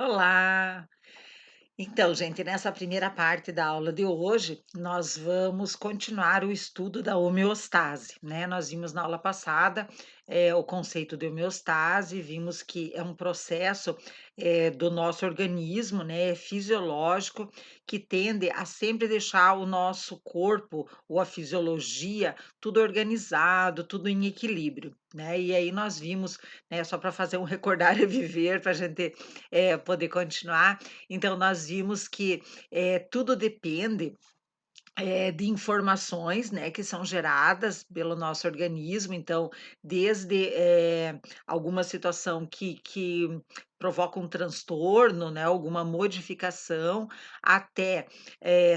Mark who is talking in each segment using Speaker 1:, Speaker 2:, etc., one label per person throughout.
Speaker 1: Olá! Então, gente, nessa primeira parte da aula de hoje, nós vamos continuar o estudo da homeostase, né? Nós vimos na aula passada, o conceito de homeostase, vimos que é um processo, do nosso organismo, né, fisiológico, que tende a sempre deixar o nosso corpo ou a fisiologia tudo organizado, tudo em equilíbrio, né? E aí nós vimos, né, só para fazer um recordar e viver, para a gente, poder continuar, então nós vimos que, tudo depende, de informações, né, que são geradas pelo nosso organismo, então, desde, alguma situação que provoca um transtorno, né, alguma modificação, até,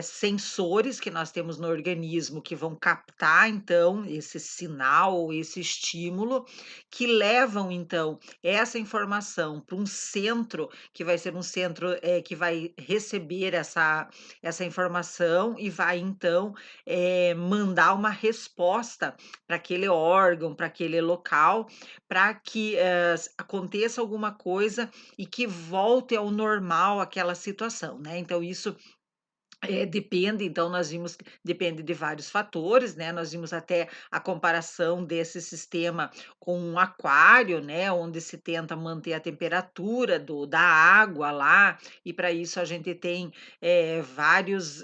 Speaker 1: sensores que nós temos no organismo que vão captar, então, esse sinal, esse estímulo, que levam, então, essa informação para um centro, que vai ser um centro, que vai receber essa informação e vai então, mandar uma resposta para aquele órgão, para aquele local, para que, aconteça alguma coisa e que volte ao normal aquela situação, né. Então isso depende, então nós vimos que depende de vários fatores, né, nós vimos até a comparação desse sistema com um aquário, né, onde se tenta manter a temperatura da água lá, e para isso a gente tem, vários,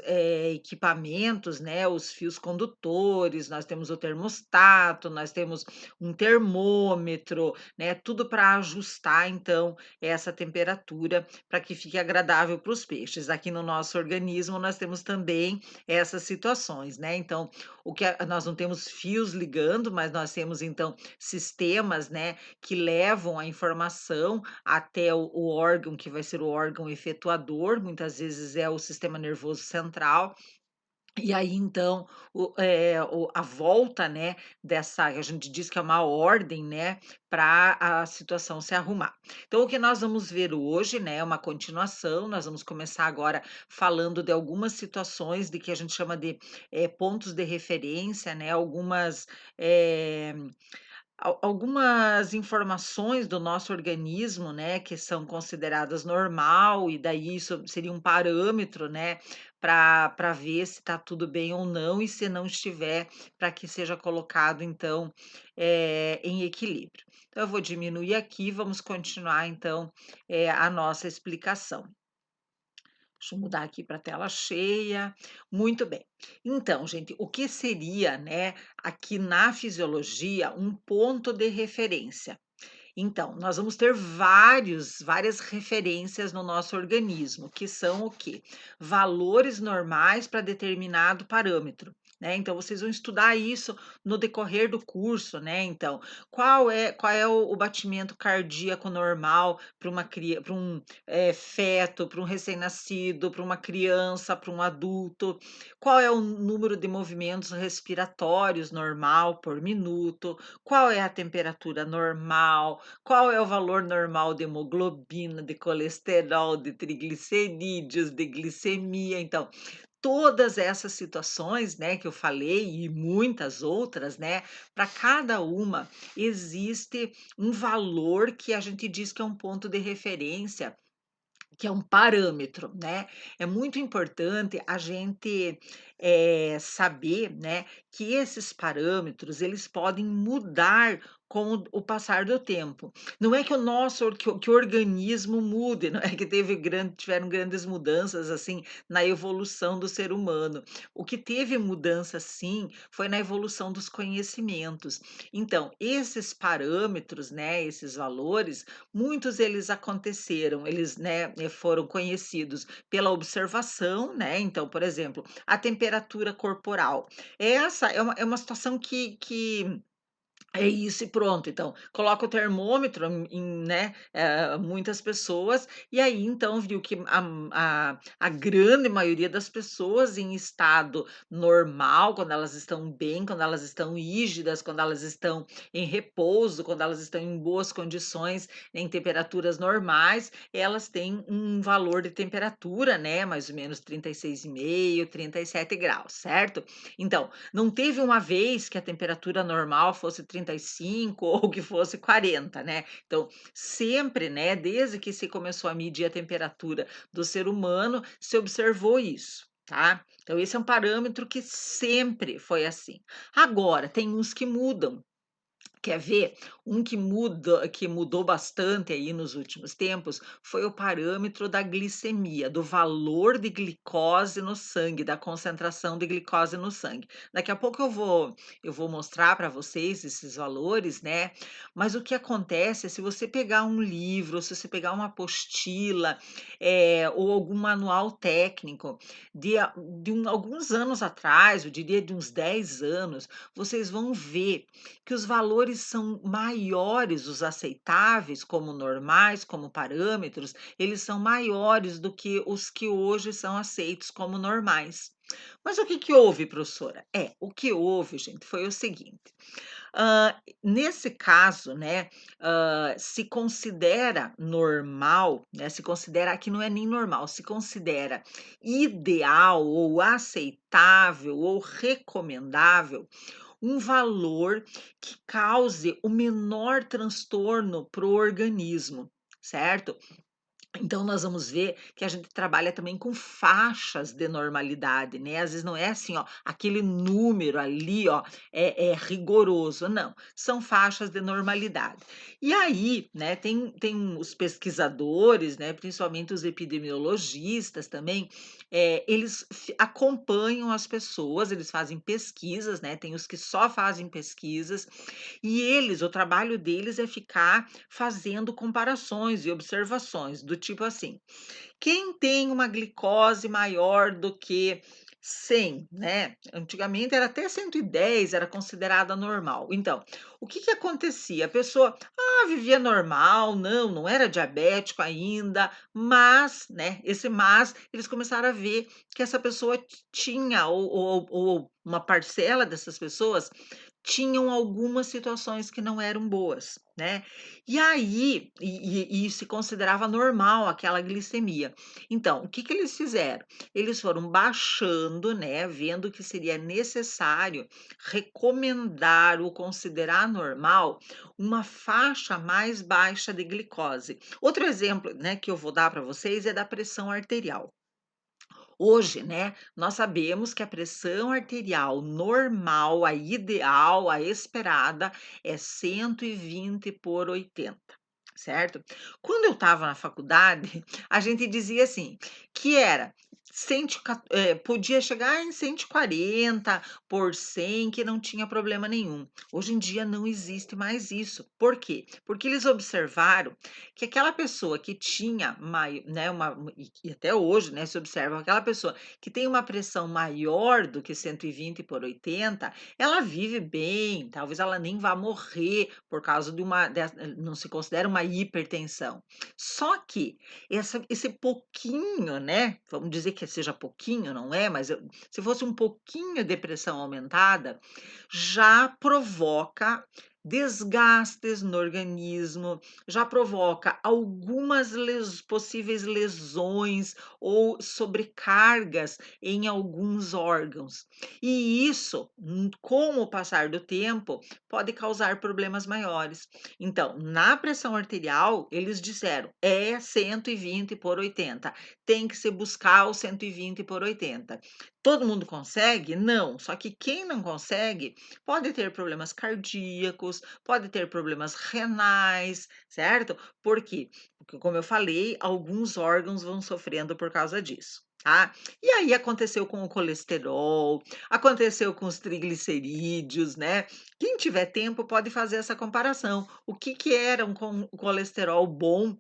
Speaker 1: equipamentos, né, os fios condutores, nós temos o termostato, nós temos um termômetro, né, tudo para ajustar então essa temperatura para que fique agradável para os peixes. Aqui no nosso organismo nós temos também essas situações, né, então, nós não temos fios ligando, mas nós temos então sistemas, né, que levam a informação até o órgão que vai ser o órgão efetuador, muitas vezes é o sistema nervoso central, e aí então, a volta, né, dessa a gente diz que é uma ordem, né, para a situação se arrumar. Então o que nós vamos ver hoje, né, é uma continuação, nós vamos começar agora falando de algumas situações de que a gente chama de, pontos de referência, né, eh algumas informações do nosso organismo, né, que são consideradas normal, e daí isso seria um parâmetro, né, para ver se está tudo bem ou não, e se não estiver, para que seja colocado então, em equilíbrio. Então eu vou diminuir aqui, vamos continuar então, a nossa explicação. Deixa eu mudar aqui para tela cheia. Muito bem. Então, gente, o que seria, né, aqui na fisiologia, um ponto de referência? Então, nós vamos ter várias referências no nosso organismo, que são o quê? Valores normais para determinado parâmetro, né? Então, vocês vão estudar isso no decorrer do curso, né? Então, qual é o batimento cardíaco normal para um feto, para um recém-nascido, para uma criança, para um adulto? Qual é o número de movimentos respiratórios normal por minuto? Qual é a temperatura normal? Qual é o valor normal de hemoglobina, de colesterol, de triglicerídeos, de glicemia? Então, todas essas situações, né, que eu falei e muitas outras, né, para cada uma existe um valor que a gente diz que é um ponto de referência, que é um parâmetro, né. É muito importante a gente, saber, né, que esses parâmetros, eles podem mudar com o passar do tempo. Não é que o organismo mude, não é que tiveram grandes mudanças, assim, na evolução do ser humano. O que teve mudança sim, foi na evolução dos conhecimentos. Então, esses parâmetros, né, esses valores, muitos eles aconteceram, eles, né, foram conhecidos pela observação, né, então, por exemplo, a temperatura corporal. Essa é uma situação que é isso e pronto, então, coloca o termômetro né, muitas pessoas, e aí então viu que a grande maioria das pessoas em estado normal, quando elas estão bem, quando elas estão rígidas, quando elas estão em repouso, quando elas estão em boas condições, em temperaturas normais, elas têm um valor de temperatura, né, mais ou menos 36,5, 37 graus, certo? Então, não teve uma vez que a temperatura normal fosse 35 ou que fosse 40, né. Então, sempre, né, desde que se começou a medir a temperatura do ser humano, se observou isso, tá. Então esse é um parâmetro que sempre foi assim. Agora, tem uns que mudam. Quer ver? Um que mudou bastante aí nos últimos tempos, foi o parâmetro da glicemia, do valor de glicose no sangue, da concentração de glicose no sangue. Daqui a pouco eu vou mostrar para vocês esses valores, né, mas o que acontece é se você pegar um livro, se você pegar uma apostila, ou algum manual técnico alguns anos atrás, eu diria de uns 10 anos, vocês vão ver que os valores são maiores, os aceitáveis, como normais, como parâmetros, eles são maiores do que os que hoje são aceitos como normais. Mas o que que houve, professora? O que houve, gente, foi o seguinte: hã, nesse caso, né, se considera normal, né, se considera que não é nem normal, se considera ideal ou aceitável ou recomendável um valor que cause o menor transtorno para o organismo, certo? Então nós vamos ver que a gente trabalha também com faixas de normalidade, né, às vezes não é assim, ó, aquele número ali, ó, é rigoroso, não, são faixas de normalidade. E aí, né, tem os pesquisadores, né, principalmente os epidemiologistas também, eles acompanham as pessoas, eles fazem pesquisas, né, tem os que só fazem pesquisas, e o trabalho deles é ficar fazendo comparações e observações, do tipo assim: quem tem uma glicose maior do que 100, né, antigamente era até 110 era considerada normal. Então, o que que acontecia? A pessoa, vivia normal, não era diabético ainda, mas, né, esse mas, eles começaram a ver que essa pessoa tinha ou uma parcela dessas pessoas tinham algumas situações que não eram boas, né. E aí e se considerava normal aquela glicemia. Então, o que que eles fizeram? Eles foram baixando, né, vendo que seria necessário recomendar ou considerar normal uma faixa mais baixa de glicose. Outro exemplo, né, que eu vou dar para vocês é da pressão arterial. Hoje, né, nós sabemos que a pressão arterial normal, a ideal, a esperada, é 120 por 80, certo? Quando eu estava na faculdade, a gente dizia assim, que era podia chegar em 140 por 100, que não tinha problema nenhum. Hoje em dia não existe mais isso. Por quê? Porque eles observaram que aquela pessoa que tinha né, e até hoje, né, se observa aquela pessoa que tem uma pressão maior do que 120 por 80, ela vive bem, talvez ela nem vá morrer por causa não se considera uma hipertensão. Só que esse pouquinho, né, vamos dizer que seja pouquinho, não é, mas se fosse um pouquinho de pressão aumentada, já provoca desgastes no organismo, já provoca algumas possíveis lesões ou sobrecargas em alguns órgãos. E isso, com o passar do tempo, pode causar problemas maiores. Então, na pressão arterial, eles disseram, é 120 por 80, tem que se buscar o 120 por 80. Todo mundo consegue? Não, só que quem não consegue pode ter problemas cardíacos, pode ter problemas renais, certo? Por quê? Porque, como eu falei, alguns órgãos vão sofrendo por causa disso. Tá? E aí aconteceu com o colesterol, aconteceu com os triglicerídeos, né? Quem tiver tempo pode fazer essa comparação. O que que era um colesterol bom,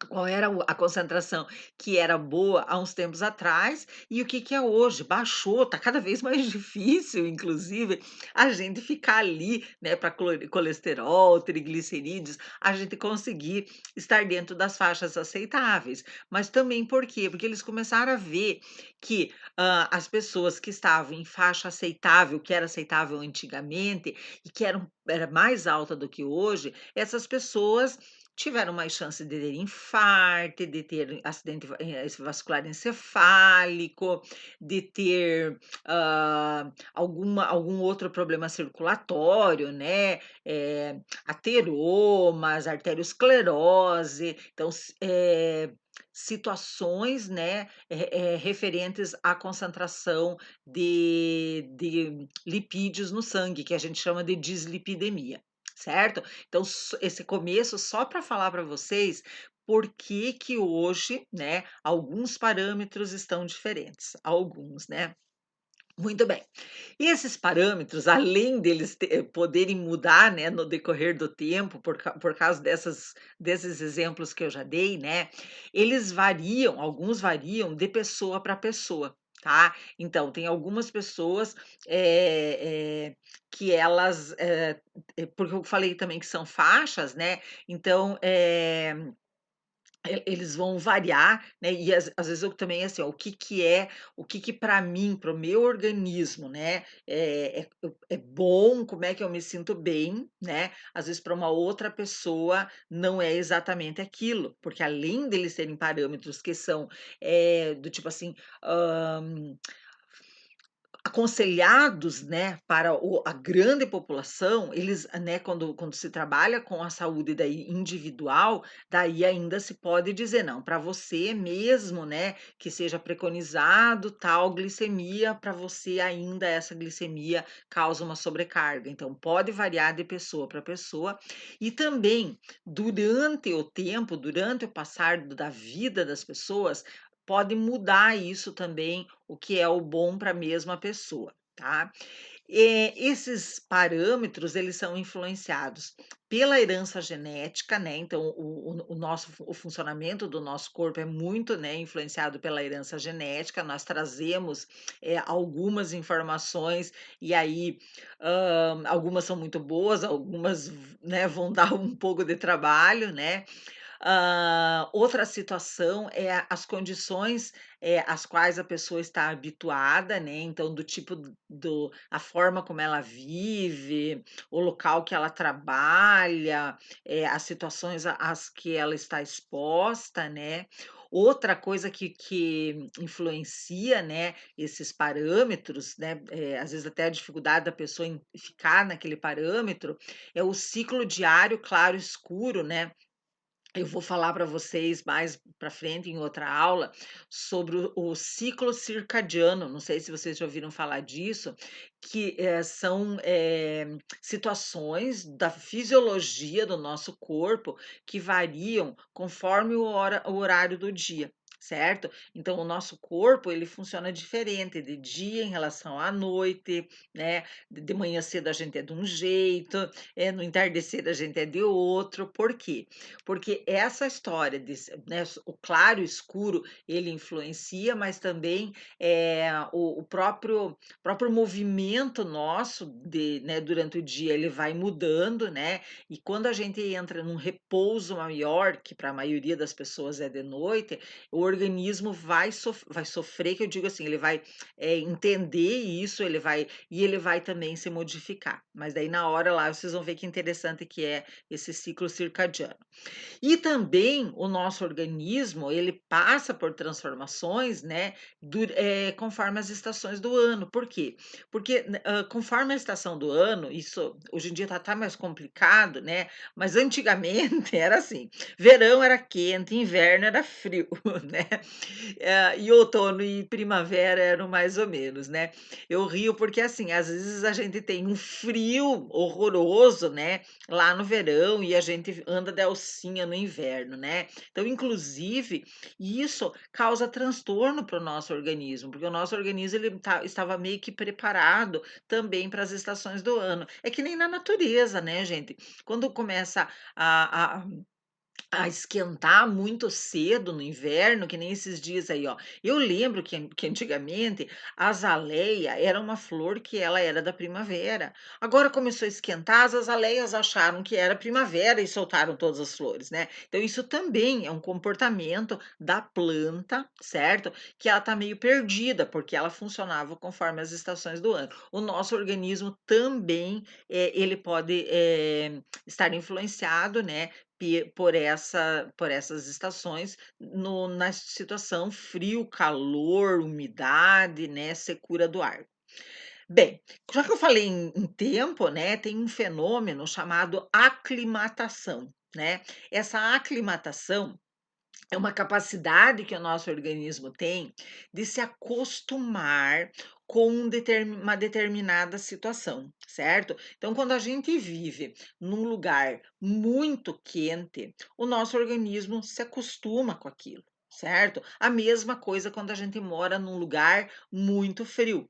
Speaker 1: qual era a concentração que era boa há uns tempos atrás e o que que é hoje? Baixou, está cada vez mais difícil, inclusive, a gente ficar ali, né, para colesterol, triglicerídeos, a gente conseguir estar dentro das faixas aceitáveis. Mas também por quê? Porque eles começaram a ver que, as pessoas que estavam em faixa aceitável, que era aceitável antigamente e que era mais alta do que hoje, essas pessoas tiveram mais chance de ter infarto, de ter acidente vascular encefálico, de ter, algum outro problema circulatório, né, ateromas, arteriosclerose, então situações, né, referentes à concentração de lipídios no sangue, que a gente chama de dislipidemia, certo? Então, esse começo só para falar para vocês por que que hoje, né, alguns parâmetros estão diferentes, alguns, né. Muito bem. E esses parâmetros, além deles poderem mudar, né, no decorrer do tempo, por causa desses exemplos que eu já dei, né, eles variam, alguns variam de pessoa para pessoa, tá. Então, tem algumas pessoas, que elas, porque eu falei também que são faixas, né, então, eles vão variar, né, e às vezes eu também, assim, ó, o que que para mim, para o meu organismo, né, é bom, como é que eu me sinto bem, né, às vezes para uma outra pessoa não é exatamente aquilo, porque além deles serem parâmetros que são, do tipo assim, hã aconselhados, né, para a grande população, eles, né, quando se trabalha com a saúde daí individual, daí ainda se pode dizer: "Não, para você mesmo, né, que seja preconizado tal glicemia, para você ainda essa glicemia causa uma sobrecarga". Então pode variar de pessoa para pessoa, e também durante o tempo, durante o passar da vida das pessoas, pode mudar isso também, o que é o bom para a mesma pessoa, tá. Esses parâmetros, eles são influenciados pela herança genética, né, então o funcionamento do nosso corpo é muito, né, influenciado pela herança genética, nós trazemos, algumas informações, e aí, algumas são muito boas, algumas né, vão dar um pouco de trabalho, né. Outra situação é as condições, às quais a pessoa está habituada, né, então do tipo a forma como ela vive, o local que ela trabalha, as situações às que ela está exposta, né. Outra coisa que influencia, né, esses parâmetros, né, às vezes até a dificuldade da pessoa em ficar naquele parâmetro, é o ciclo diário claro escuro, né. Eu vou falar para vocês mais para frente, em outra aula, sobre o ciclo circadiano, não sei se vocês já ouviram falar disso, que, são, situações da fisiologia do nosso corpo que variam conforme o horário do dia, certo? Então o nosso corpo, ele funciona diferente de dia em relação à noite, né, de manhã cedo a gente é de um jeito, no entardecer a gente é de outro, por quê? Porque essa história né, o claro e o escuro, ele influencia, mas também, o próprio movimento nosso né, durante o dia, ele vai mudando, né, e quando a gente entra num repouso maior, que para a maioria das pessoas é de noite, o organismo vai sofrer, que eu digo assim, ele vai, entender isso, ele vai também se modificar. Mas daí na hora lá vocês vão ver que interessante que é esse ciclo circadiano. E também o nosso organismo, ele passa por transformações, né, conforme as estações do ano. Por quê? Porque, conforme a estação do ano, isso hoje em dia tá mais complicado, né, mas antigamente era assim: verão era quente, inverno era frio, né, e outono e primavera eram mais ou menos, né. Eu rio porque, assim, às vezes a gente tem um frio horroroso, né, lá no verão, e a gente anda de alcinha no inverno, né. Então, inclusive, isso causa transtorno para o nosso organismo, porque o nosso organismo ele estava meio que preparado também para as estações do ano. É que nem na natureza, né, gente. Quando começa a esquentar muito cedo no inverno, que nem esses dias aí, ó. Eu lembro que antigamente a azaleia era uma flor que ela era da primavera. Agora começou a esquentar, as azaleias acharam que era primavera e soltaram todas as flores, né. Então isso também é um comportamento da planta, certo, que ela tá meio perdida, porque ela funcionava conforme as estações do ano. O nosso organismo também, ele pode, estar influenciado, né, por essas estações na situação frio, calor, umidade, né, secura do ar. Bem, já que eu falei em tempo, né, tem um fenômeno chamado aclimatação, né. Essa aclimatação é uma capacidade que o nosso organismo tem de se acostumar com uma determinada situação, certo? Então, quando a gente vive num lugar muito quente, o nosso organismo se acostuma com aquilo, certo? A mesma coisa quando a gente mora num lugar muito frio.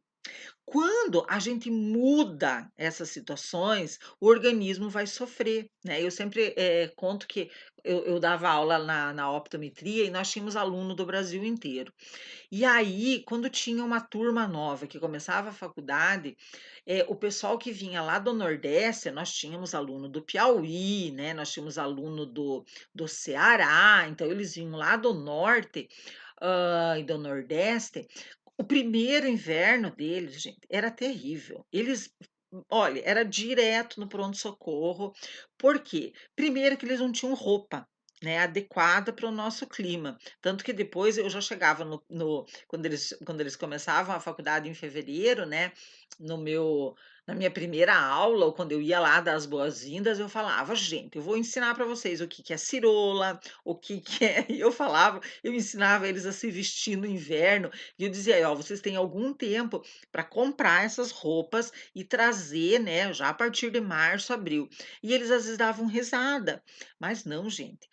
Speaker 1: Quando a gente muda essas situações, o organismo vai sofrer, né. Eu sempre, conto que eu dava aula na optometria e nós tínhamos aluno do Brasil inteiro. E aí, quando tinha uma turma nova que começava a faculdade, o pessoal que vinha lá do Nordeste, nós tínhamos aluno do Piauí, né, nós tínhamos aluno do Ceará, então eles vinham lá do Norte, e do Nordeste. O primeiro inverno deles, gente, era terrível. Eles olha, era direto no pronto-socorro. Por quê? Primeiro que eles não tinham roupa, né, adequada para o nosso clima. Tanto que depois eu já chegava quando eles começavam a faculdade em fevereiro, né, no meu na minha primeira aula, ou quando eu ia lá dar as boas-vindas, eu falava: "Gente, eu vou ensinar para vocês o que que é cirola, o que que é", e eu ensinava eles a se vestir no inverno, e eu dizia: "Ó, vocês têm algum tempo para comprar essas roupas e trazer, né, já a partir de março, abril". E eles às vezes davam risada, mas não, gente,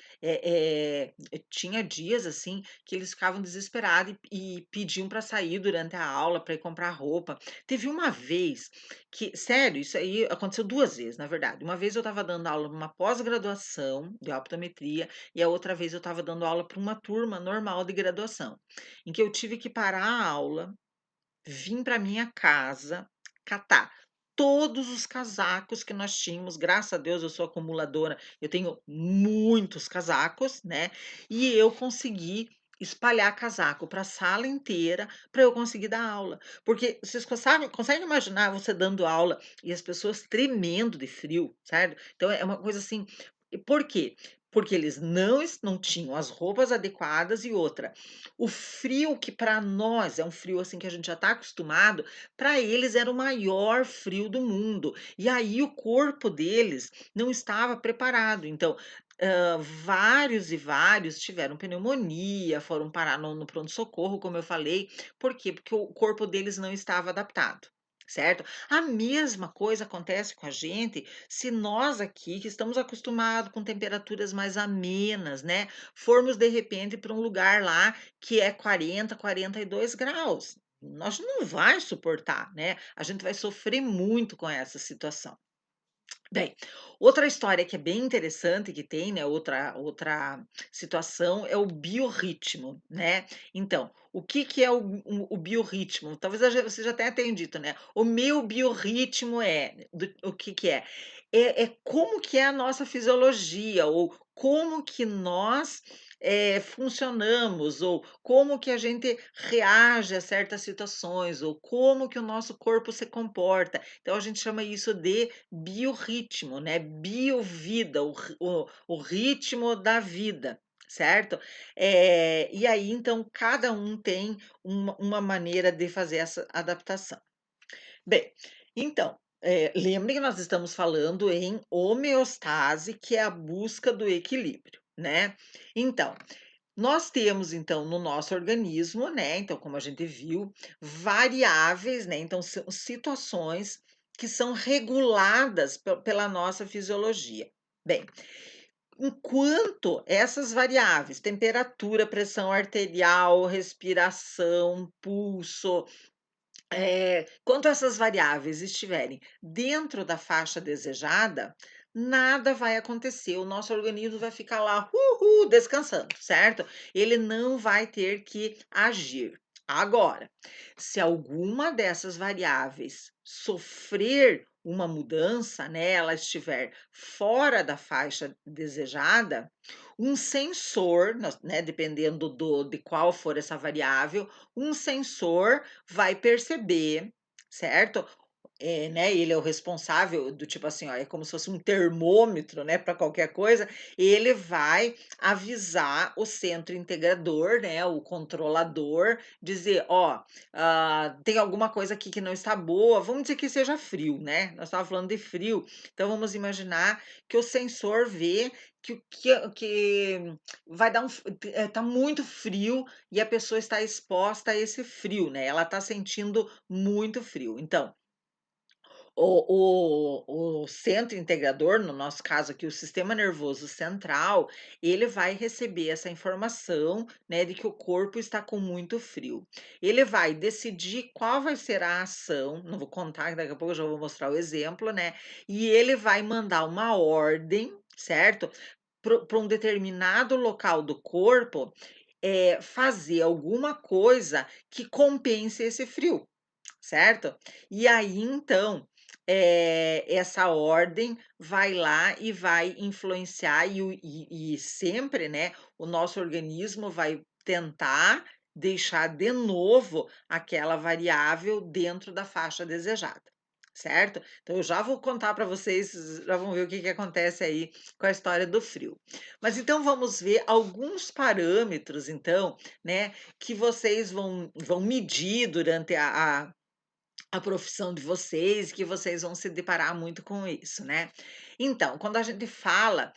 Speaker 1: tinha dias, assim, que eles ficavam desesperados e pediam para sair durante a aula para ir comprar roupa. Teve uma vez que sério, isso aí aconteceu 2 vezes, na verdade. Uma vez eu estava dando aula numa pós-graduação de optometria e a outra vez eu estava dando aula para uma turma normal de graduação, em que eu tive que parar a aula, vim para minha casa, catar todos os casacos que nós tínhamos. Graças a Deus eu sou acumuladora, eu tenho muitos casacos, né, e eu consegui espalhar casaco para a sala inteira, para eu conseguir dar aula. Porque vocês conseguem imaginar você dando aula e as pessoas tremendo de frio, certo? Então é uma coisa assim, e por quê? Porque eles não tinham as roupas adequadas. E outra, o frio que para nós é um frio, assim, que a gente já está acostumado, para eles era o maior frio do mundo. E aí o corpo deles não estava preparado. Então, vários e vários tiveram pneumonia, foram parar no pronto-socorro, como eu falei. Por quê? Porque o corpo deles não estava adaptado, certo? A mesma coisa acontece com a gente se nós aqui, que estamos acostumados com temperaturas mais amenas, né, formos de repente para um lugar lá que é 40, 42 graus. Nós não vai suportar, né, a gente vai sofrer muito com essa situação. Bem, outra história que é bem interessante que tem, né, outra situação é o biorritmo, né. Então, o que que é o biorritmo? Talvez você já tenha dito, né, o meu biorritmo o que que é? É como que é a nossa fisiologia, ou como que nós, funcionamos, ou como que a gente reage a certas situações, ou como que o nosso corpo se comporta. Então a gente chama isso de biorritmo, né, biovida, o ritmo da vida, certo? E aí, então, cada um tem uma maneira de fazer essa adaptação. Bem, então, lembre que nós estamos falando em homeostase, que é a busca do equilíbrio, né. Então, nós temos, então, no nosso organismo, né, então, como a gente viu, variáveis, né, então são situações que são reguladas pela nossa fisiologia. Bem, enquanto essas variáveis, temperatura, pressão arterial, respiração, pulso, quando essas variáveis estiverem dentro da faixa desejada, nada vai acontecer, o nosso organismo vai ficar lá, descansando, certo? Ele não vai ter que agir. Agora, se alguma dessas variáveis sofrer uma mudança, né, ela estiver fora da faixa desejada, um sensor, né, dependendo de qual for essa variável, um sensor vai perceber, certo? É, né, ele é o responsável do tipo assim, ó, é como se fosse um termômetro, né, para qualquer coisa, ele vai avisar o centro integrador, né, o controlador, dizer: "Ó, tem alguma coisa aqui que não está boa", vamos dizer que seja frio, né, nós estávamos falando de frio, então vamos imaginar que o sensor vê que vai dar tá muito frio e a pessoa está exposta a esse frio, né, ela está sentindo muito frio. Então o centro integrador, no nosso caso aqui, o sistema nervoso central, ele vai receber essa informação, né, de que o corpo está com muito frio. Ele vai decidir qual vai ser a ação, não vou contar, daqui a pouco eu já vou mostrar o exemplo, né, e ele vai mandar uma ordem, certo? Para um determinado local do corpo, fazer alguma coisa que compense esse frio. Certo? E aí então, essa ordem vai lá e vai influenciar e sempre, né, o nosso organismo vai tentar deixar de novo aquela variável dentro da faixa desejada, certo? Então eu já vou contar para vocês, já vão ver o que que acontece aí com a história do frio. Mas então vamos ver alguns parâmetros então, né, que vocês vão medir durante a profissão de vocês, que vocês vão se deparar muito com isso, né. Então, quando a gente fala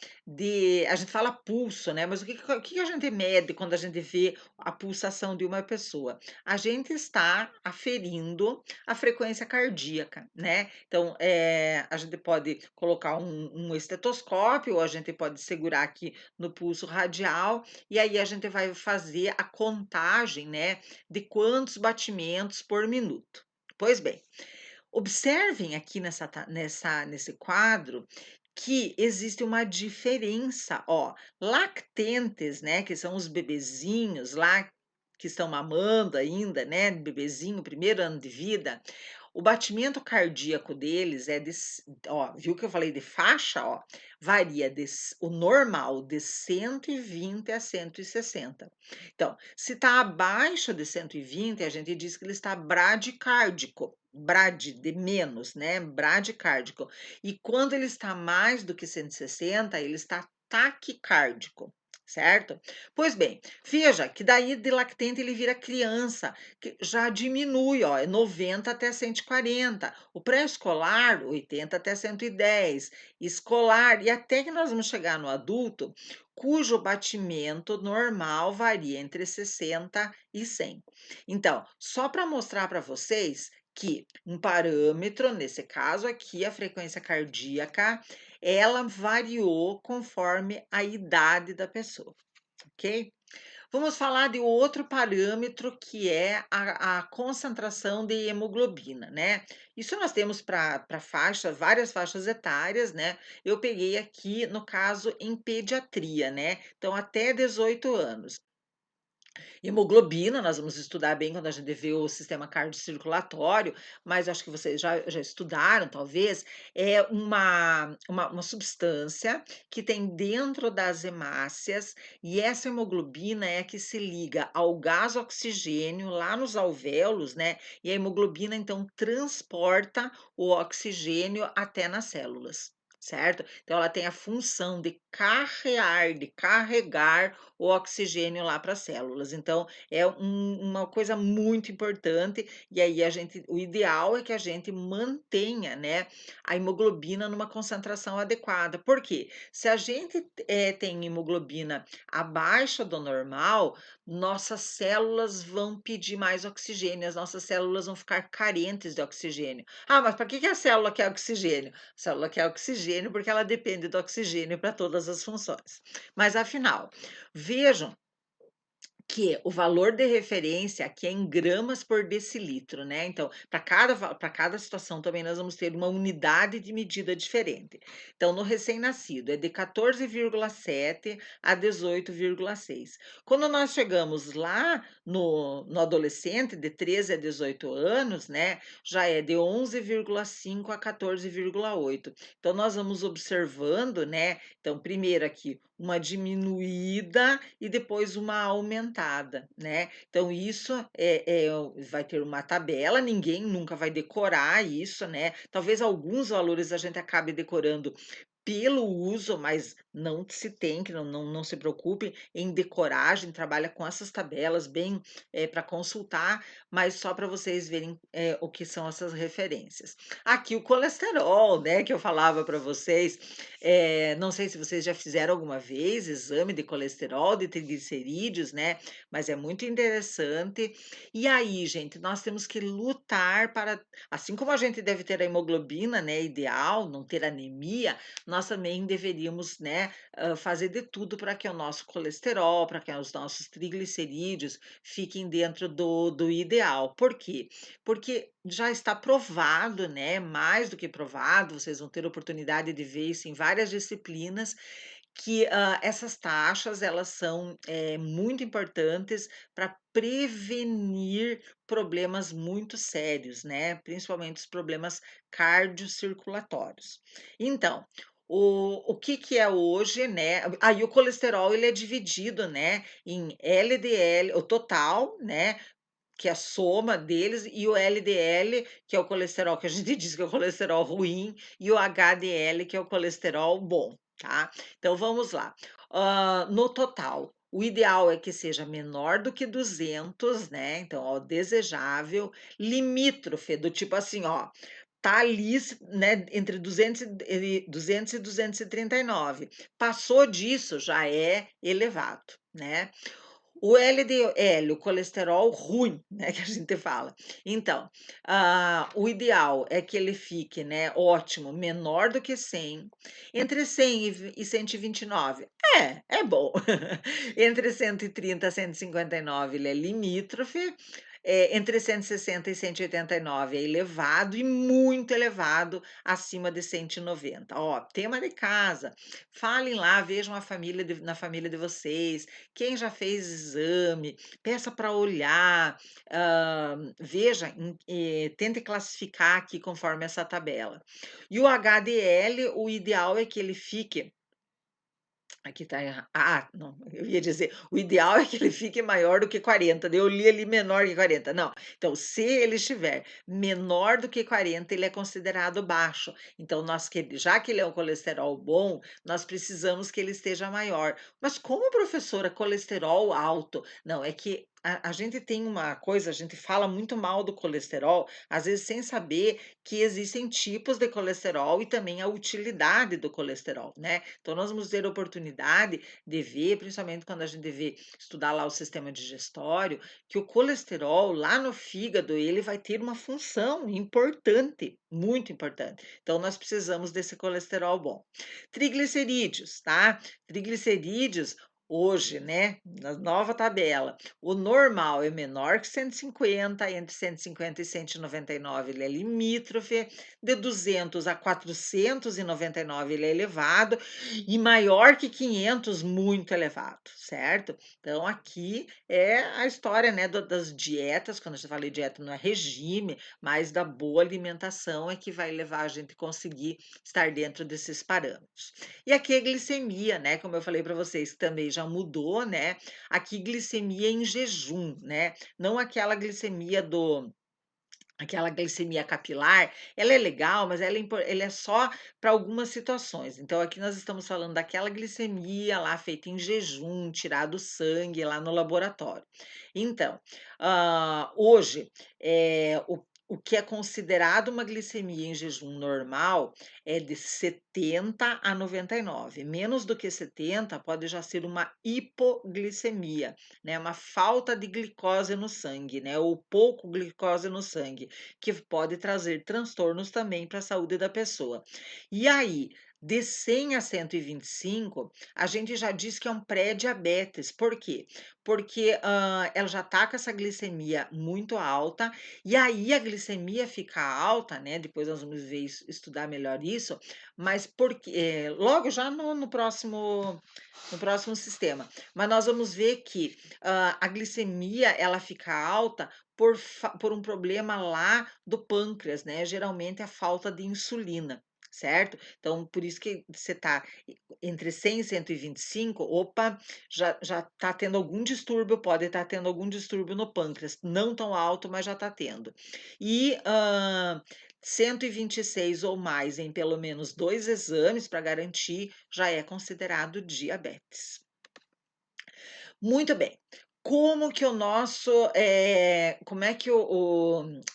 Speaker 1: pulso, né, mas o que a gente mede quando a gente vê a pulsação de uma pessoa? A gente está aferindo a frequência cardíaca, né. Então, a gente pode colocar um estetoscópio ou a gente pode segurar aqui no pulso radial, e aí a gente vai fazer a contagem, né, de quantos batimentos por minuto. Pois bem, observem aqui nesse quadro que existe uma diferença, ó, lactentes, né, que são os bebezinhos lá que estão mamando ainda, né, bebezinho, primeiro ano de vida, o batimento cardíaco deles é ó, viu que eu falei de faixa, ó, varia o normal de 120 a 160. Então, se está abaixo de 120, a gente diz que ele está bradicárdico. Brad de menos, né? Bradicárdico. E quando ele está mais do que 160, ele está taquicárdico, certo? Pois bem, veja que daí de lactente ele vira criança, que já diminui, ó, é 90 até 140. O pré-escolar, 80 até 110. Escolar, e até que nós vamos chegar no adulto, cujo batimento normal varia entre 60 e 100. Então, só para mostrar para vocês que um parâmetro, nesse caso aqui, a frequência cardíaca, ela variou conforme a idade da pessoa, ok? Vamos falar de outro parâmetro que é a concentração de hemoglobina, né? Isso nós temos para várias faixas etárias, né? Eu peguei aqui, no caso, em pediatria, né? Então, até 18 anos. Hemoglobina, nós vamos estudar bem quando a gente vê o sistema cardiocirculatório, mas acho que vocês já estudaram, talvez, é uma substância que tem dentro das hemácias, e essa hemoglobina é a que se liga ao gás oxigênio lá nos alvéolos, né? E a hemoglobina, então, transporta o oxigênio até nas células. Certo? Então, ela tem a função de carregar o oxigênio lá para as células. Então, é uma coisa muito importante, e aí o ideal é que a gente mantenha, né, a hemoglobina numa concentração adequada. Por quê? Se a gente tem hemoglobina abaixo do normal, nossas células vão pedir mais oxigênio, as nossas células vão ficar carentes de oxigênio. Ah, mas para que a célula quer oxigênio? A célula quer oxigênio porque ela depende do oxigênio para todas as funções. Mas afinal, vejam que o valor de referência aqui é em gramas por decilitro, né, então, para cada situação também nós vamos ter uma unidade de medida diferente. Então, no recém-nascido é de 14,7 a 18,6. Quando nós chegamos lá no adolescente, de 13 a 18 anos, né, já é de 11,5 a 14,8. Então, nós vamos observando, né, então, primeiro aqui uma diminuída e depois uma aumentada. estudada, né. Então isso vai ter uma tabela, ninguém nunca vai decorar isso, né. Talvez alguns valores a gente acabe decorando pelo uso, mas não que se tem, que não se preocupe em decorar, a gente trabalha com essas tabelas bem, para consultar, mas só para vocês verem, o que são essas referências. Aqui o colesterol, né, que eu falava para vocês, não sei se vocês já fizeram alguma vez exame de colesterol, de triglicerídeos, né, mas é muito interessante. E aí, gente, nós temos que lutar para assim como a gente deve ter a hemoglobina, né, ideal, não ter anemia, nós também deveríamos, né, fazer de tudo para que o nosso colesterol, para que os nossos triglicerídeos fiquem dentro do ideal. Por quê? Porque já está provado, né, mais do que provado, vocês vão ter oportunidade de ver isso em várias disciplinas, que, essas taxas elas são, muito importantes para prevenir problemas muito sérios, né, principalmente os problemas cardiocirculatórios. Então, o que que é hoje, né, aí o colesterol ele é dividido, né, em LDL, o total, né, que é a soma deles, e o LDL, que é o colesterol que a gente diz que é o colesterol ruim, e o HDL, que é o colesterol bom, tá. Então vamos lá, no total, o ideal é que seja menor do que 200, né, então, ó, desejável, limítrofe, do tipo assim, ó, tá ali, né, entre 200 e 239. Passou disso, já é elevado, né. O LDL, o colesterol ruim, né, que a gente fala. Então, o ideal é que ele fique, né, ótimo, menor do que 100, entre 100 e 129, é bom. Entre 130 e 159 ele é limítrofe, entre 160 e 189 é elevado e muito elevado, acima de 190. Ó, tema de casa, falem lá, vejam a família na família de vocês, quem já fez exame, peça para olhar, veja, tente classificar aqui conforme essa tabela. E o HDL, o ideal é que ele fique aqui tá não, eu ia dizer, o ideal é que ele fique maior do que 40, daí eu li ali menor que 40, não. Então, se ele estiver menor do que 40, ele é considerado baixo. Então, já que ele é um colesterol bom, nós precisamos que ele esteja maior. Mas como, professora, colesterol alto? Não, é que a gente tem uma coisa, a gente fala muito mal do colesterol, às vezes sem saber que existem tipos de colesterol e também a utilidade do colesterol, né. Então nós vamos ter oportunidade de ver, principalmente quando a gente vê estudar lá o sistema digestório, que o colesterol lá no fígado, ele vai ter uma função importante, muito importante. Então nós precisamos desse colesterol bom. Triglicerídeos, tá. Triglicerídeos hoje, né, na nova tabela, o normal é menor que 150, entre 150 e 199 ele é limítrofe, de 200 a 499 ele é elevado, e maior que 500 muito elevado, certo? Então aqui é a história, né, das dietas, quando a gente fala de dieta não é regime, mas da boa alimentação é que vai levar a gente a conseguir estar dentro desses parâmetros. E aqui a glicemia, né, como eu falei para vocês, que também já mudou, né, aqui glicemia em jejum, né, não aquela glicemia capilar, ela é legal, mas ela é só para algumas situações. Então aqui nós estamos falando daquela glicemia lá feita em jejum, tirado o sangue lá no laboratório. Então, hoje, o que é considerado uma glicemia em jejum normal é de 70 a 99. Menos do que 70 pode já ser uma hipoglicemia, né, uma falta de glicose no sangue, né, ou pouco glicose no sangue, que pode trazer transtornos também para a saúde da pessoa. E aí, de 100 a 125, a gente já diz que é um pré-diabetes. Por quê? Porque, ela já está com essa glicemia muito alta, e aí a glicemia fica alta, né, depois nós vamos ver estudar melhor isso, mas porque logo já no próximo sistema. Mas nós vamos ver que, a glicemia ela fica alta por um problema lá do pâncreas, né, geralmente a falta de insulina, certo? Então, por isso que você está entre 100 e 125, opa, já está tendo algum distúrbio, pode estar tendo algum distúrbio no pâncreas, não tão alto, mas já está tendo. E 126 ou mais em pelo menos 2 exames para garantir, já é considerado diabetes. Muito bem. Como que o nosso, como é que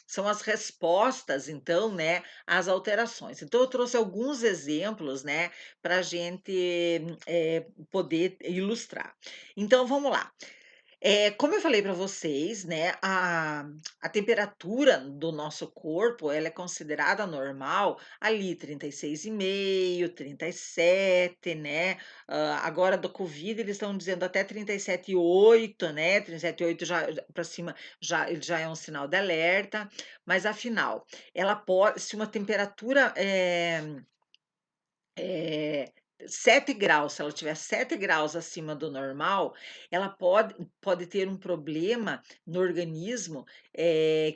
Speaker 1: são as respostas, então, né, às alterações. Então eu trouxe alguns exemplos, né, para a gente, poder ilustrar. Então vamos lá. Como eu falei para vocês, né, a temperatura do nosso corpo, ela é considerada normal ali 36,5, 37, né, agora do Covid eles estão dizendo até 37,8, né, 37,8 já para cima já é um sinal de alerta, mas afinal, ela pode se uma temperatura, eh, 7 graus, se ela tiver 7 graus acima do normal, ela pode ter um problema no organismo,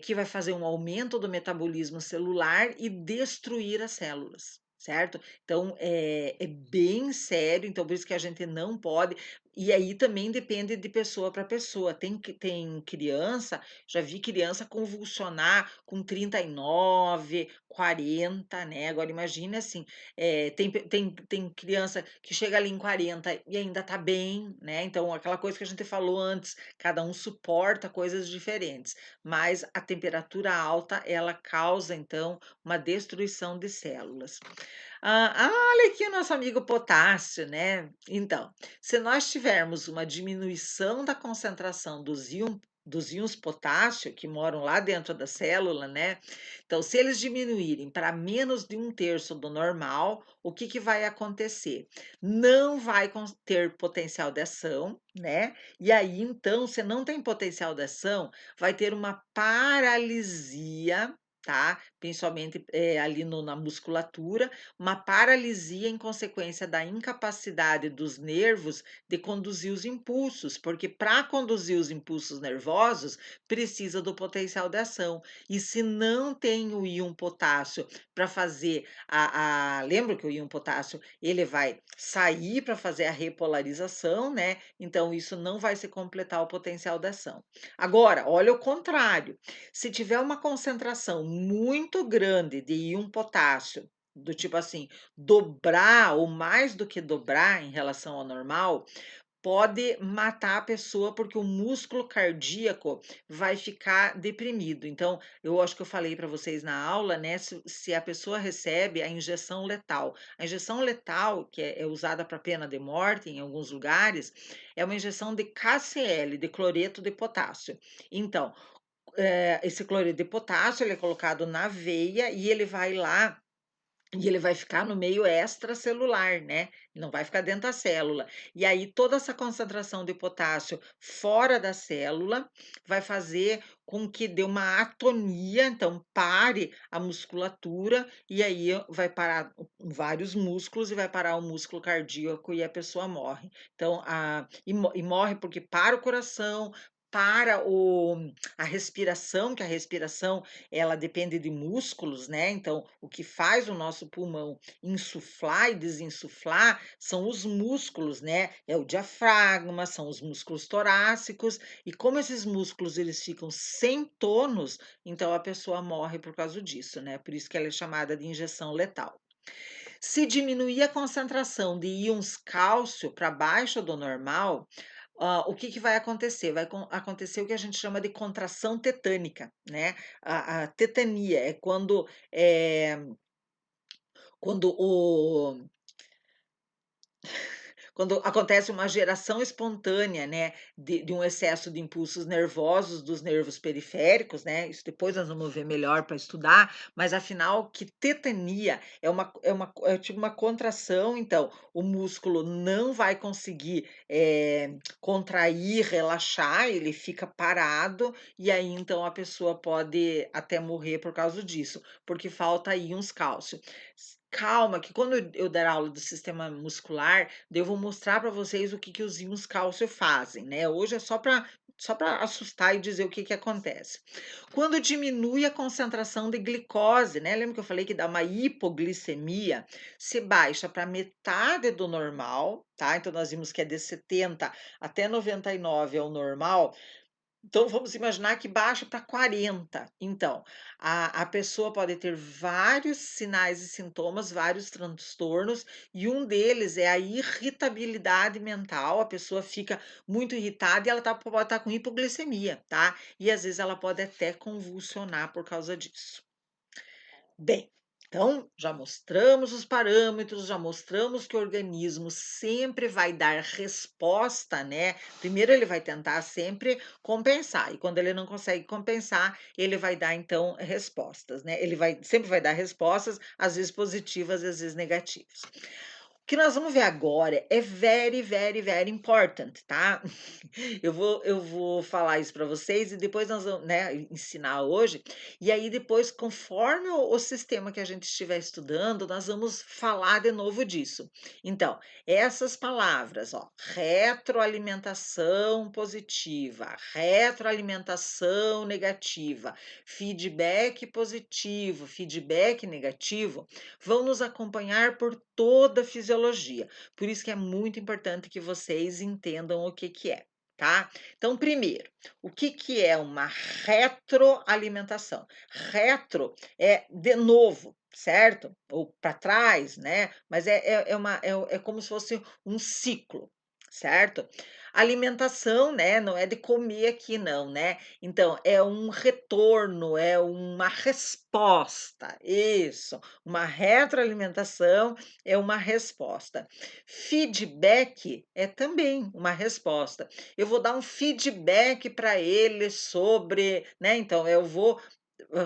Speaker 1: que vai fazer um aumento do metabolismo celular e destruir as células, certo? Então, é bem sério, então por isso que a gente não pode e aí também depende de pessoa para pessoa. Tem criança, já vi criança convulsionar com 39, 40, né, agora imagine assim, tem criança que chega ali em 40 e ainda está bem, né, então aquela coisa que a gente falou antes, cada um suporta coisas diferentes, mas a temperatura alta, ela causa então uma destruição de células. Olha aqui o nosso amigo potássio, né. Então, se nós tivermos uma diminuição da concentração dos íons potássio, que moram lá dentro da célula, né, então se eles diminuírem para menos de 1/3 do normal, o que que vai acontecer? Não vai ter potencial de ação, né, e aí então, se não tem potencial de ação, vai ter uma paralisia, tá, principalmente, ali na musculatura, uma paralisia em consequência da incapacidade dos nervos de conduzir os impulsos, porque para conduzir os impulsos nervosos, precisa do potencial de ação. E se não tem o íon potássio para fazer lembra que o íon potássio, ele vai sair para fazer a repolarização, né, então isso não vai se completar o potencial da ação. Agora, olha o contrário, se tiver uma concentração muito grande de íon potássio, do tipo assim, dobrar ou mais do que dobrar em relação ao normal, pode matar a pessoa, porque o músculo cardíaco vai ficar deprimido. Então, eu acho que eu falei para vocês na aula, né, se a pessoa recebe a injeção letal. A injeção letal, que é usada para pena de morte em alguns lugares, é uma injeção de KCl, de cloreto de potássio. Então, esse cloreto de potássio, ele é colocado na veia e ele vai lá e ele vai ficar no meio extracelular, né, não vai ficar dentro da célula. E aí toda essa concentração de potássio fora da célula vai fazer com que dê uma atonia, então pare a musculatura, e aí vai parar vários músculos e vai parar o músculo cardíaco e a pessoa morre. Então e morre porque para o coração, para a respiração, que a respiração ela depende de músculos, né, então o que faz o nosso pulmão insuflar e desinsuflar são os músculos, né, é o diafragma, são os músculos torácicos, e como esses músculos eles ficam sem tônus, então a pessoa morre por causa disso, né, por isso que ela é chamada de injeção letal. Se diminuir a concentração de íons cálcio para baixo do normal, o que que vai acontecer? Vai acontecer o que a gente chama de contração tetânica, né. A tetania é quando quando acontece uma geração espontânea, né, de um excesso de impulsos nervosos dos nervos periféricos, né, isso depois nós vamos ver melhor para estudar, mas afinal que tetania é tipo uma contração, então o músculo não vai conseguir, contrair, relaxar, ele fica parado, e aí então a pessoa pode até morrer por causa disso, porque falta íons cálcio. Calma que quando eu der aula do sistema muscular, daí eu vou mostrar para vocês o que que os íons cálcio fazem, né, hoje é só para só para assustar e dizer o que que acontece. Quando diminui a concentração de glicose, né, lembra que eu falei que dá uma hipoglicemia? Se baixa para metade do normal, tá, então nós vimos que é de 70 até 99 é o normal, então vamos imaginar que baixa para 40. Então, a pessoa pode ter vários sinais e sintomas, vários transtornos, e um deles é a irritabilidade mental, a pessoa fica muito irritada e ela pode estar com hipoglicemia, tá? E às vezes ela pode até convulsionar por causa disso. Bem, então já mostramos os parâmetros, já mostramos que o organismo sempre vai dar resposta, né? Primeiro ele vai tentar sempre compensar, e quando ele não consegue compensar, ele vai dar então respostas, né? Ele vai sempre vai dar respostas, às vezes positivas, às vezes negativas. O que nós vamos ver agora é very, very, very important, tá? Eu vou falar isso para vocês e depois nós vamos, né, ensinar hoje, e aí depois, conforme o sistema que a gente estiver estudando, nós vamos falar de novo disso. Então, essas palavras, ó, retroalimentação positiva, retroalimentação negativa, feedback positivo, feedback negativo, vão nos acompanhar por toda a fisiologia. Por isso que é muito importante que vocês entendam o que que é, tá? Então, primeiro, o que que é uma retroalimentação? Retro é de novo, certo? Ou para trás, né? Mas é como se fosse um ciclo, certo? Alimentação, né? Não é de comer aqui, não, né? Então, é um retorno, é uma resposta. Isso. Uma retroalimentação é uma resposta. Feedback é também uma resposta. Eu vou dar um feedback para ele sobre, né? Então, eu vou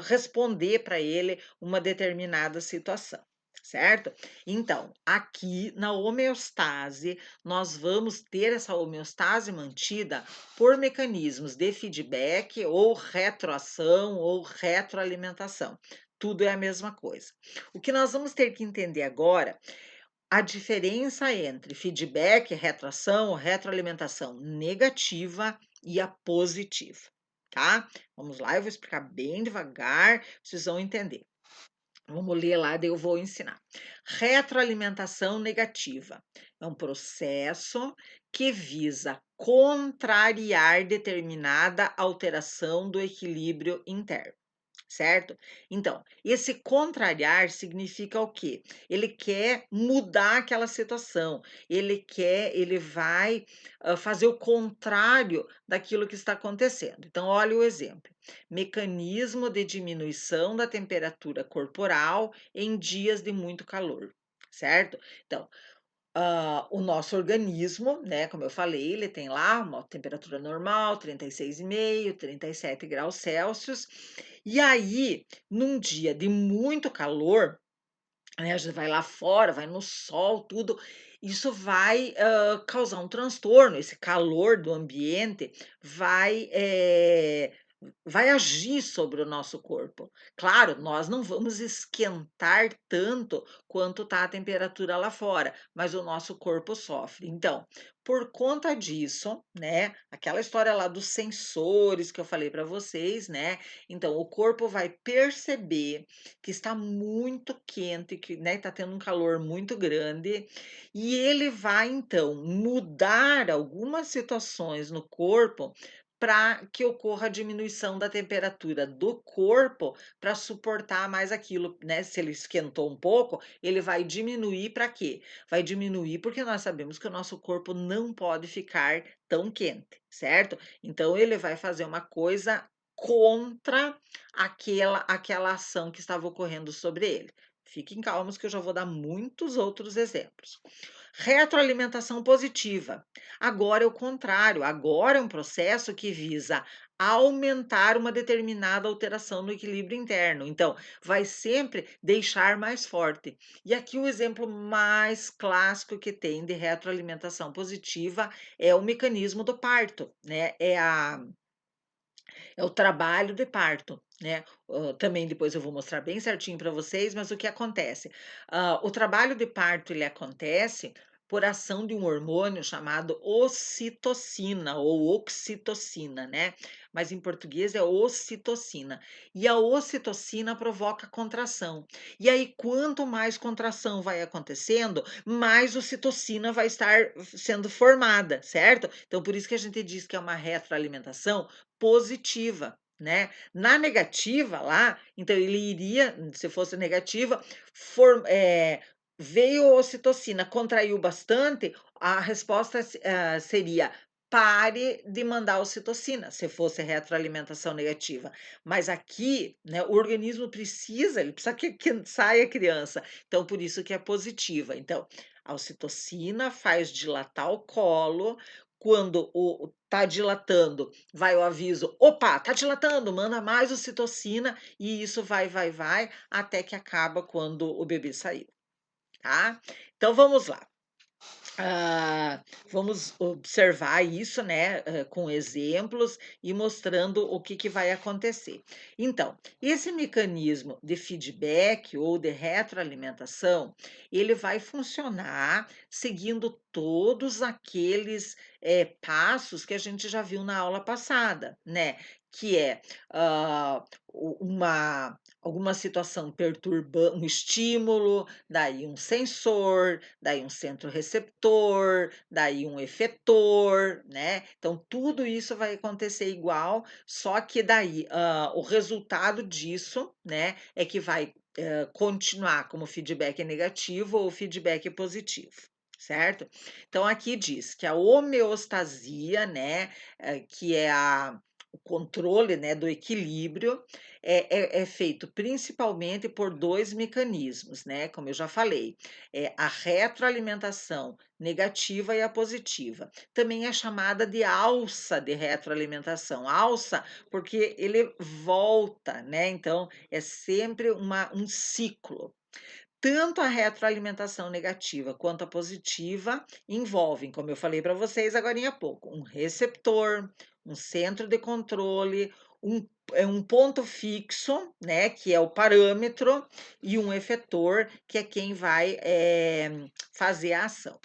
Speaker 1: responder para ele uma determinada situação. Certo? Então, aqui na homeostase, nós vamos ter essa homeostase mantida por mecanismos de feedback, ou retroação, ou retroalimentação. Tudo é a mesma coisa. O que nós vamos ter que entender agora, a diferença entre feedback, retroação ou retroalimentação negativa e a positiva, tá? Vamos lá, eu vou explicar bem devagar, vocês vão entender. Vamos ler lá, daí eu vou ensinar. Retroalimentação negativa é um processo que visa contrariar determinada alteração do equilíbrio interno. Certo? Então, esse contrariar significa o quê? Ele quer mudar aquela situação, ele vai fazer o contrário daquilo que está acontecendo. Então, olha o exemplo: mecanismo de diminuição da temperatura corporal em dias de muito calor, certo? Então, o nosso organismo, né, como eu falei, ele tem lá uma temperatura normal, 36,5, 37 graus Celsius, e aí, num dia de muito calor, né, a gente vai lá fora, vai no sol, tudo, isso vai causar um transtorno, esse calor do ambiente vai agir sobre o nosso corpo. Claro, nós não vamos esquentar tanto quanto está a temperatura lá fora, mas o nosso corpo sofre. Então, por conta disso, né, aquela história lá dos sensores que eu falei para vocês, né? Então, o corpo vai perceber que está muito quente, que, né, está tendo um calor muito grande, e ele vai então mudar algumas situações no corpo para que ocorra a diminuição da temperatura do corpo para suportar mais aquilo, né? Se ele esquentou um pouco, ele vai diminuir para quê? Vai diminuir porque nós sabemos que o nosso corpo não pode ficar tão quente, certo? Então ele vai fazer uma coisa contra aquela ação que estava ocorrendo sobre ele. Fiquem calmos que eu já vou dar muitos outros exemplos. Retroalimentação positiva. Agora é o contrário, agora é um processo que visa aumentar uma determinada alteração no equilíbrio interno. Então, vai sempre deixar mais forte. E aqui o exemplo mais clássico que tem de retroalimentação positiva é o mecanismo do parto, né? É o trabalho de parto, né? Também depois eu vou mostrar bem certinho para vocês, mas o que acontece? O trabalho de parto ele acontece por ação de um hormônio chamado ocitocina ou oxitocina, né? Mas em português é ocitocina. E a ocitocina provoca contração. E aí, quanto mais contração vai acontecendo, mais ocitocina vai estar sendo formada, certo? Então, por isso que a gente diz que é uma retroalimentação positiva, né? Na negativa lá, então ele iria, se fosse negativa, veio a ocitocina, contraiu bastante, a resposta seria pare de mandar ocitocina, se fosse retroalimentação negativa. Mas aqui, né, o organismo precisa, ele precisa que saia a criança. Então, por isso que é positiva. Então, a ocitocina faz dilatar o colo. Quando está dilatando, vai o aviso: opa, está dilatando, manda mais ocitocina, e isso vai, até que acaba quando o bebê saiu, tá? Então vamos lá. Vamos observar isso, né, com exemplos e mostrando o que vai acontecer. Então, esse mecanismo de feedback ou de retroalimentação, ele vai funcionar seguindo todos aqueles passos que a gente já viu na aula passada, né? Que é alguma situação perturbando, um estímulo, daí um sensor, daí um centro receptor, daí um efetor, né? Então, tudo isso vai acontecer igual, só que daí o resultado disso, né, é que vai continuar como feedback negativo ou feedback positivo. Certo? Então, aqui diz que a homeostasia, né, que é o controle, né, do equilíbrio, é feito principalmente por dois mecanismos, né? Como eu já falei, a retroalimentação negativa e a positiva. Também é chamada de alça de retroalimentação. Alça, porque ele volta, né? Então, é sempre um ciclo. Tanto a retroalimentação negativa quanto a positiva envolvem, como eu falei para vocês agora há pouco, um receptor, um centro de controle, um ponto fixo, né, que é o parâmetro, e um efetor, que é quem vai fazer a ação.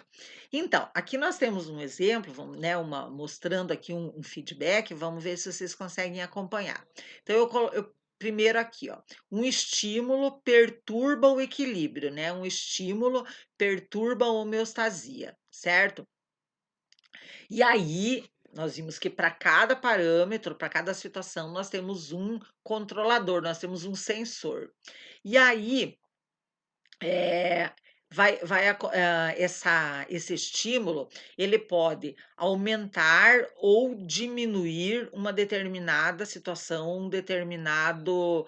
Speaker 1: Então, aqui nós temos um exemplo, vamos, né, mostrando aqui um feedback, vamos ver se vocês conseguem acompanhar. Então, eu primeiro aqui, ó, um estímulo perturba o equilíbrio, né? Um estímulo perturba a homeostasia, certo? E aí, nós vimos que para cada parâmetro, para cada situação, nós temos um controlador, nós temos um sensor. E aí, é, esse estímulo, ele pode aumentar ou diminuir uma determinada situação, um determinado,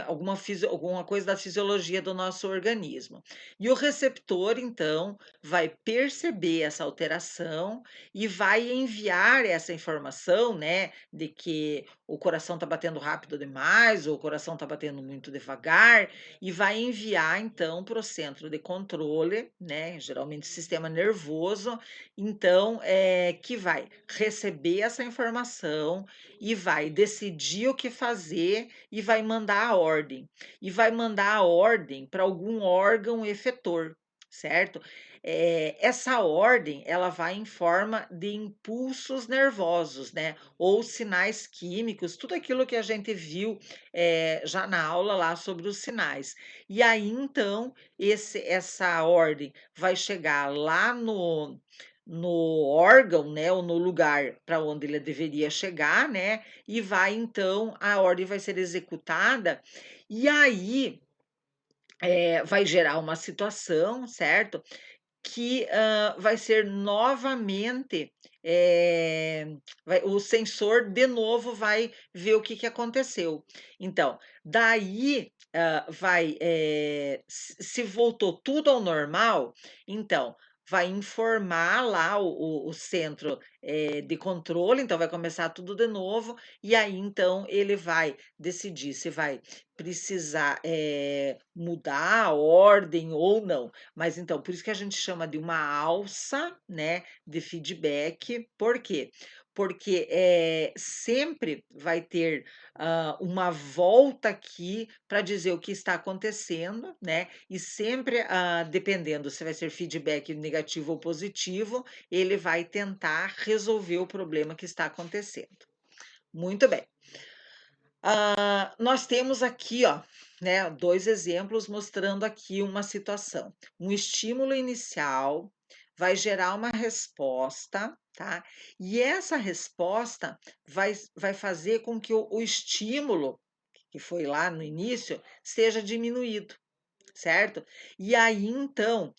Speaker 1: alguma coisa da fisiologia do nosso organismo. E o receptor, então, vai perceber essa alteração e vai enviar essa informação, né, de que o coração está batendo rápido demais, ou o coração está batendo muito devagar, e vai enviar então para o centro de controle, né, geralmente o sistema nervoso, então que vai receber essa informação e vai decidir o que fazer e vai mandar a ordem. E vai mandar a ordem para algum órgão efetor, certo? Essa ordem ela vai em forma de impulsos nervosos, né? Ou sinais químicos, tudo aquilo que a gente viu já na aula lá sobre os sinais. E aí, então, essa ordem vai chegar lá no órgão, né, ou no lugar para onde ele deveria chegar, né, e vai, então, a ordem vai ser executada, e aí vai gerar uma situação, certo? Que vai ser novamente, o sensor de novo vai ver o que aconteceu. Então, daí se voltou tudo ao normal, então vai informar lá o centro de controle, então vai começar tudo de novo, e aí então ele vai decidir se vai precisar mudar a ordem ou não. Mas então, por isso que a gente chama de uma alça, né, de feedback. Por quê? porque, sempre vai ter, uma volta aqui para dizer o que está acontecendo, né, e sempre, dependendo se vai ser feedback negativo ou positivo, ele vai tentar resolver o problema que está acontecendo. Muito bem. Nós temos aqui, ó, né, 2 exemplos mostrando aqui uma situação. Um estímulo inicial vai gerar uma resposta, tá? E essa resposta vai fazer com que o estímulo, que foi lá no início, seja diminuído, certo? E aí, então,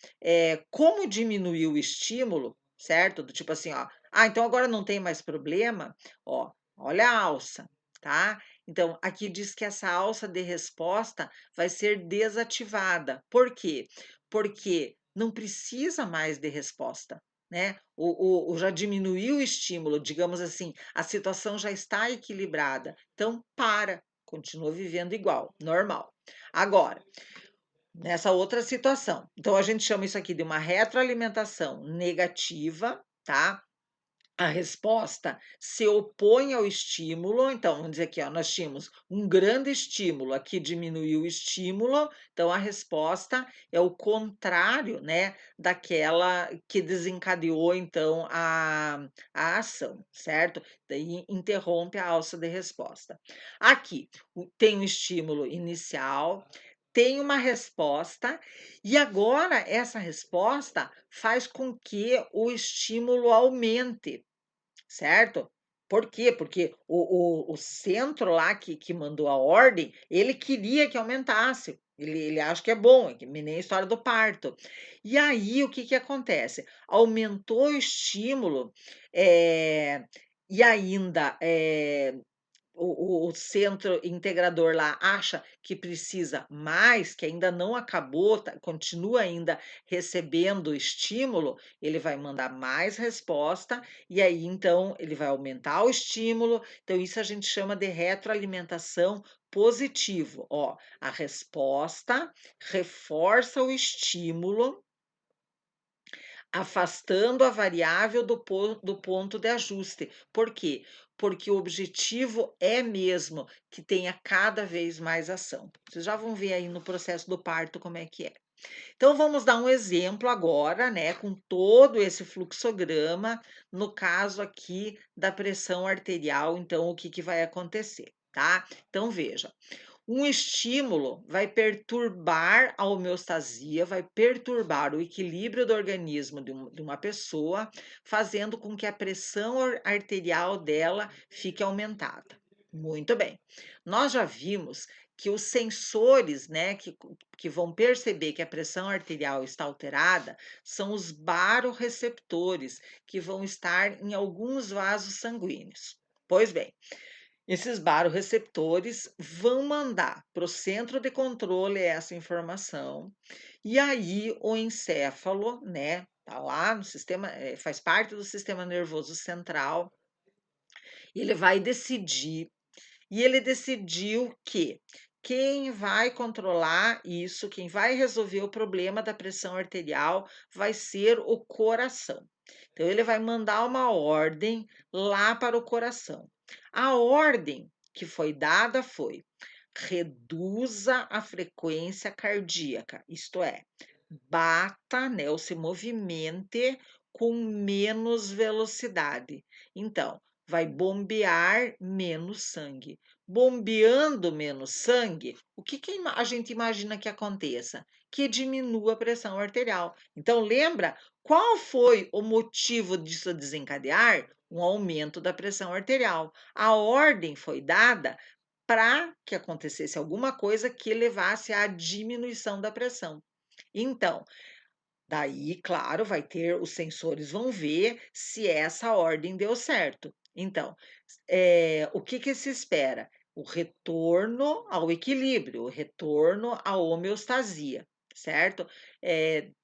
Speaker 1: como diminuiu o estímulo, certo? Do tipo assim, ó, então agora não tem mais problema, ó, olha a alça, tá? Então, aqui diz que essa alça de resposta vai ser desativada. Por quê? Porque não precisa mais de resposta, né? Já diminuiu o estímulo, digamos assim, a situação já está equilibrada. Então, continua vivendo igual, normal. Agora, nessa outra situação. Então, a gente chama isso aqui de uma retroalimentação negativa, tá? A resposta se opõe ao estímulo. Então, vamos dizer aqui, ó, nós tínhamos um grande estímulo, aqui diminuiu o estímulo, então a resposta é o contrário, né, daquela que desencadeou, então, a ação, certo? Daí interrompe a alça de resposta. Aqui, tem um estímulo inicial, tem uma resposta, e agora essa resposta faz com que o estímulo aumente, certo? Por quê? Porque o centro lá que mandou a ordem, ele queria que aumentasse. Ele acha que é bom, é que nem a história do parto. E aí, o que que acontece? Aumentou o estímulo, e ainda, o centro integrador lá acha que precisa mais, que ainda não acabou, continua ainda recebendo estímulo, ele vai mandar mais resposta, e aí então ele vai aumentar o estímulo. Então, isso a gente chama de retroalimentação positivo. Ó, a resposta reforça o estímulo, afastando a variável do ponto de ajuste. Por quê? Porque o objetivo é mesmo que tenha cada vez mais ação. Vocês já vão ver aí no processo do parto como é que é. Então, vamos dar um exemplo agora, né, com todo esse fluxograma, no caso aqui da pressão arterial, então, o que que vai acontecer, tá? Então, veja, um estímulo vai perturbar a homeostasia, vai perturbar o equilíbrio do organismo de uma pessoa, fazendo com que a pressão arterial dela fique aumentada. Muito bem. Nós já vimos que os sensores, né, que vão perceber que a pressão arterial está alterada são os barorreceptores, que vão estar em alguns vasos sanguíneos. Pois bem, esses barorreceptores vão mandar para o centro de controle essa informação, e aí o encéfalo, né, tá lá no sistema, faz parte do sistema nervoso central, ele vai decidir, e ele decidiu que quem vai controlar isso, quem vai resolver o problema da pressão arterial vai ser o coração. Então, ele vai mandar uma ordem lá para o coração. A ordem que foi dada foi: reduza a frequência cardíaca, isto é, bata, né, ou se movimente com menos velocidade. Então, vai bombear menos sangue. Bombeando menos sangue, o que que a gente imagina que aconteça? Que diminua a pressão arterial. Então, lembra qual foi o motivo disso desencadear? Um aumento da pressão arterial. A ordem foi dada para que acontecesse alguma coisa que levasse à diminuição da pressão. Então, daí, claro, vai ter os sensores vão ver se essa ordem deu certo. Então, o que que se espera? O retorno ao equilíbrio, o retorno à homeostasia, certo?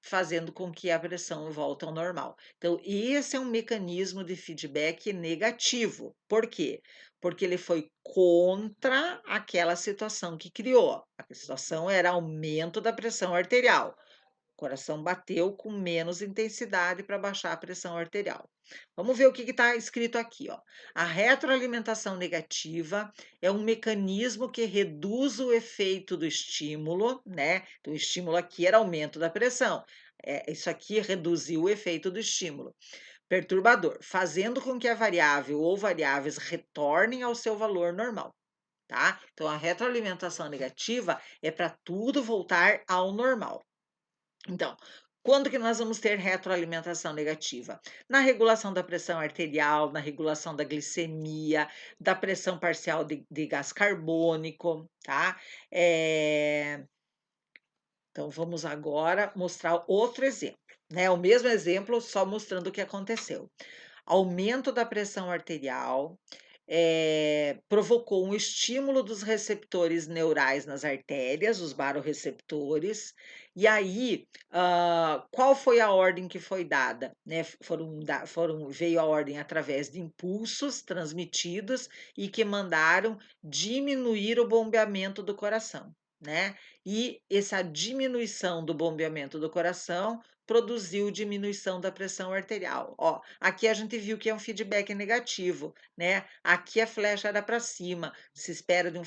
Speaker 1: Fazendo com que a pressão volte ao normal. Então, esse é um mecanismo de feedback negativo. Por quê? Porque ele foi contra aquela situação que criou. A situação era aumento da pressão arterial. coração bateu com menos intensidade para baixar a pressão arterial. Vamos ver o que está escrito aqui, ó. A retroalimentação negativa é um mecanismo que reduz o efeito do estímulo, né? Então, o estímulo aqui era aumento da pressão. Isso aqui reduziu o efeito do estímulo perturbador, fazendo com que a variável ou variáveis retornem ao seu valor normal, tá? Então, a retroalimentação negativa é para tudo voltar ao normal. Então, quando que nós vamos ter retroalimentação negativa? Na regulação da pressão arterial, na regulação da glicemia, da pressão parcial de gás carbônico, tá? Então, vamos agora mostrar outro exemplo, né? O mesmo exemplo, só mostrando o que aconteceu. Aumento da pressão arterial, provocou um estímulo dos receptores neurais nas artérias, os barorreceptores, e aí, qual foi a ordem que foi dada? Né? Veio a ordem através de impulsos transmitidos e que mandaram diminuir o bombeamento do coração, né? E essa diminuição do bombeamento do coração produziu diminuição da pressão arterial. Ó, aqui a gente viu que é um feedback negativo, né? Aqui a flecha era para cima, se espera de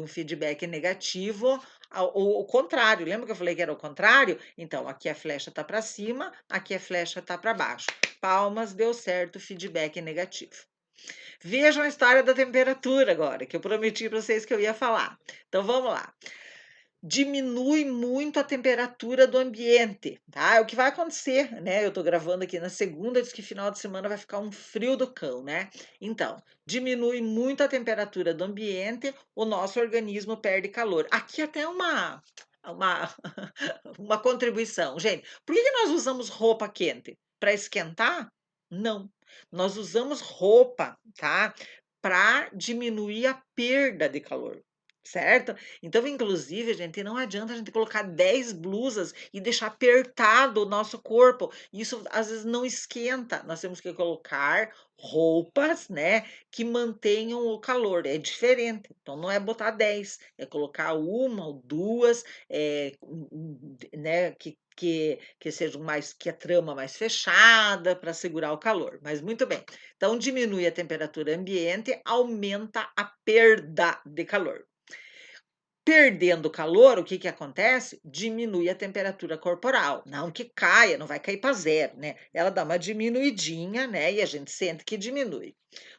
Speaker 1: um feedback negativo, o contrário. Lembra que eu falei que era o contrário? Então, aqui a flecha está para cima, aqui a flecha está para baixo. Palmas, deu certo, feedback negativo. Vejam a história da temperatura agora, que eu prometi para vocês que eu ia falar. Então, vamos lá. Diminui muito a temperatura do ambiente, tá? É o que vai acontecer, né? Eu tô gravando aqui na segunda, diz que final de semana vai ficar um frio do cão, né? Então, diminui muito a temperatura do ambiente, o nosso organismo perde calor. Aqui até uma, uma contribuição, gente. Por que nós usamos roupa quente? Para esquentar? Não. Nós usamos roupa, tá? Para diminuir a perda de calor. Certo? Então, inclusive, gente, não adianta a gente colocar 10 blusas e deixar apertado o nosso corpo. Isso às vezes não esquenta. Nós temos que colocar roupas, né, que mantenham o calor. É diferente. Então, não é botar 10, é colocar uma ou duas, né, que sejam mais, que a trama mais fechada para segurar o calor. Mas muito bem. Então, diminui a temperatura ambiente, aumenta a perda de calor. Perdendo calor, o que acontece? Diminui a temperatura corporal. Não que caia, não vai cair para zero, né? Ela dá uma diminuidinha, né? E a gente sente que diminui.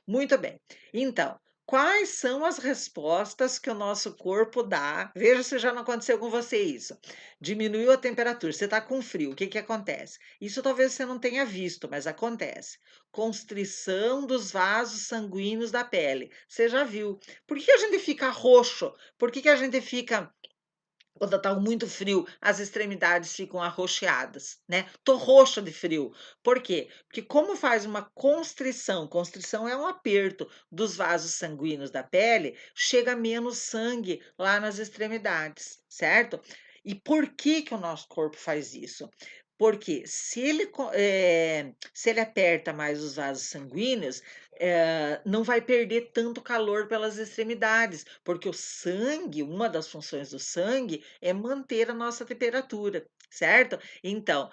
Speaker 1: Muito bem. Então, quais são as respostas que o nosso corpo dá? Veja se já não aconteceu com você isso. Diminuiu a temperatura, você está com frio, o que acontece? Isso talvez você não tenha visto, mas acontece. Constrição dos vasos sanguíneos da pele. Você já viu. Por que a gente fica roxo? Por que a gente fica, quando está muito frio, as extremidades ficam arroxeadas, né? Tô roxa de frio. Por quê? Porque como faz uma constrição é um aperto dos vasos sanguíneos da pele, chega menos sangue lá nas extremidades, certo? E por que que o nosso corpo faz isso? Porque se ele aperta mais os vasos sanguíneos, não vai perder tanto calor pelas extremidades, porque o sangue, uma das funções do sangue é manter a nossa temperatura, certo? Então,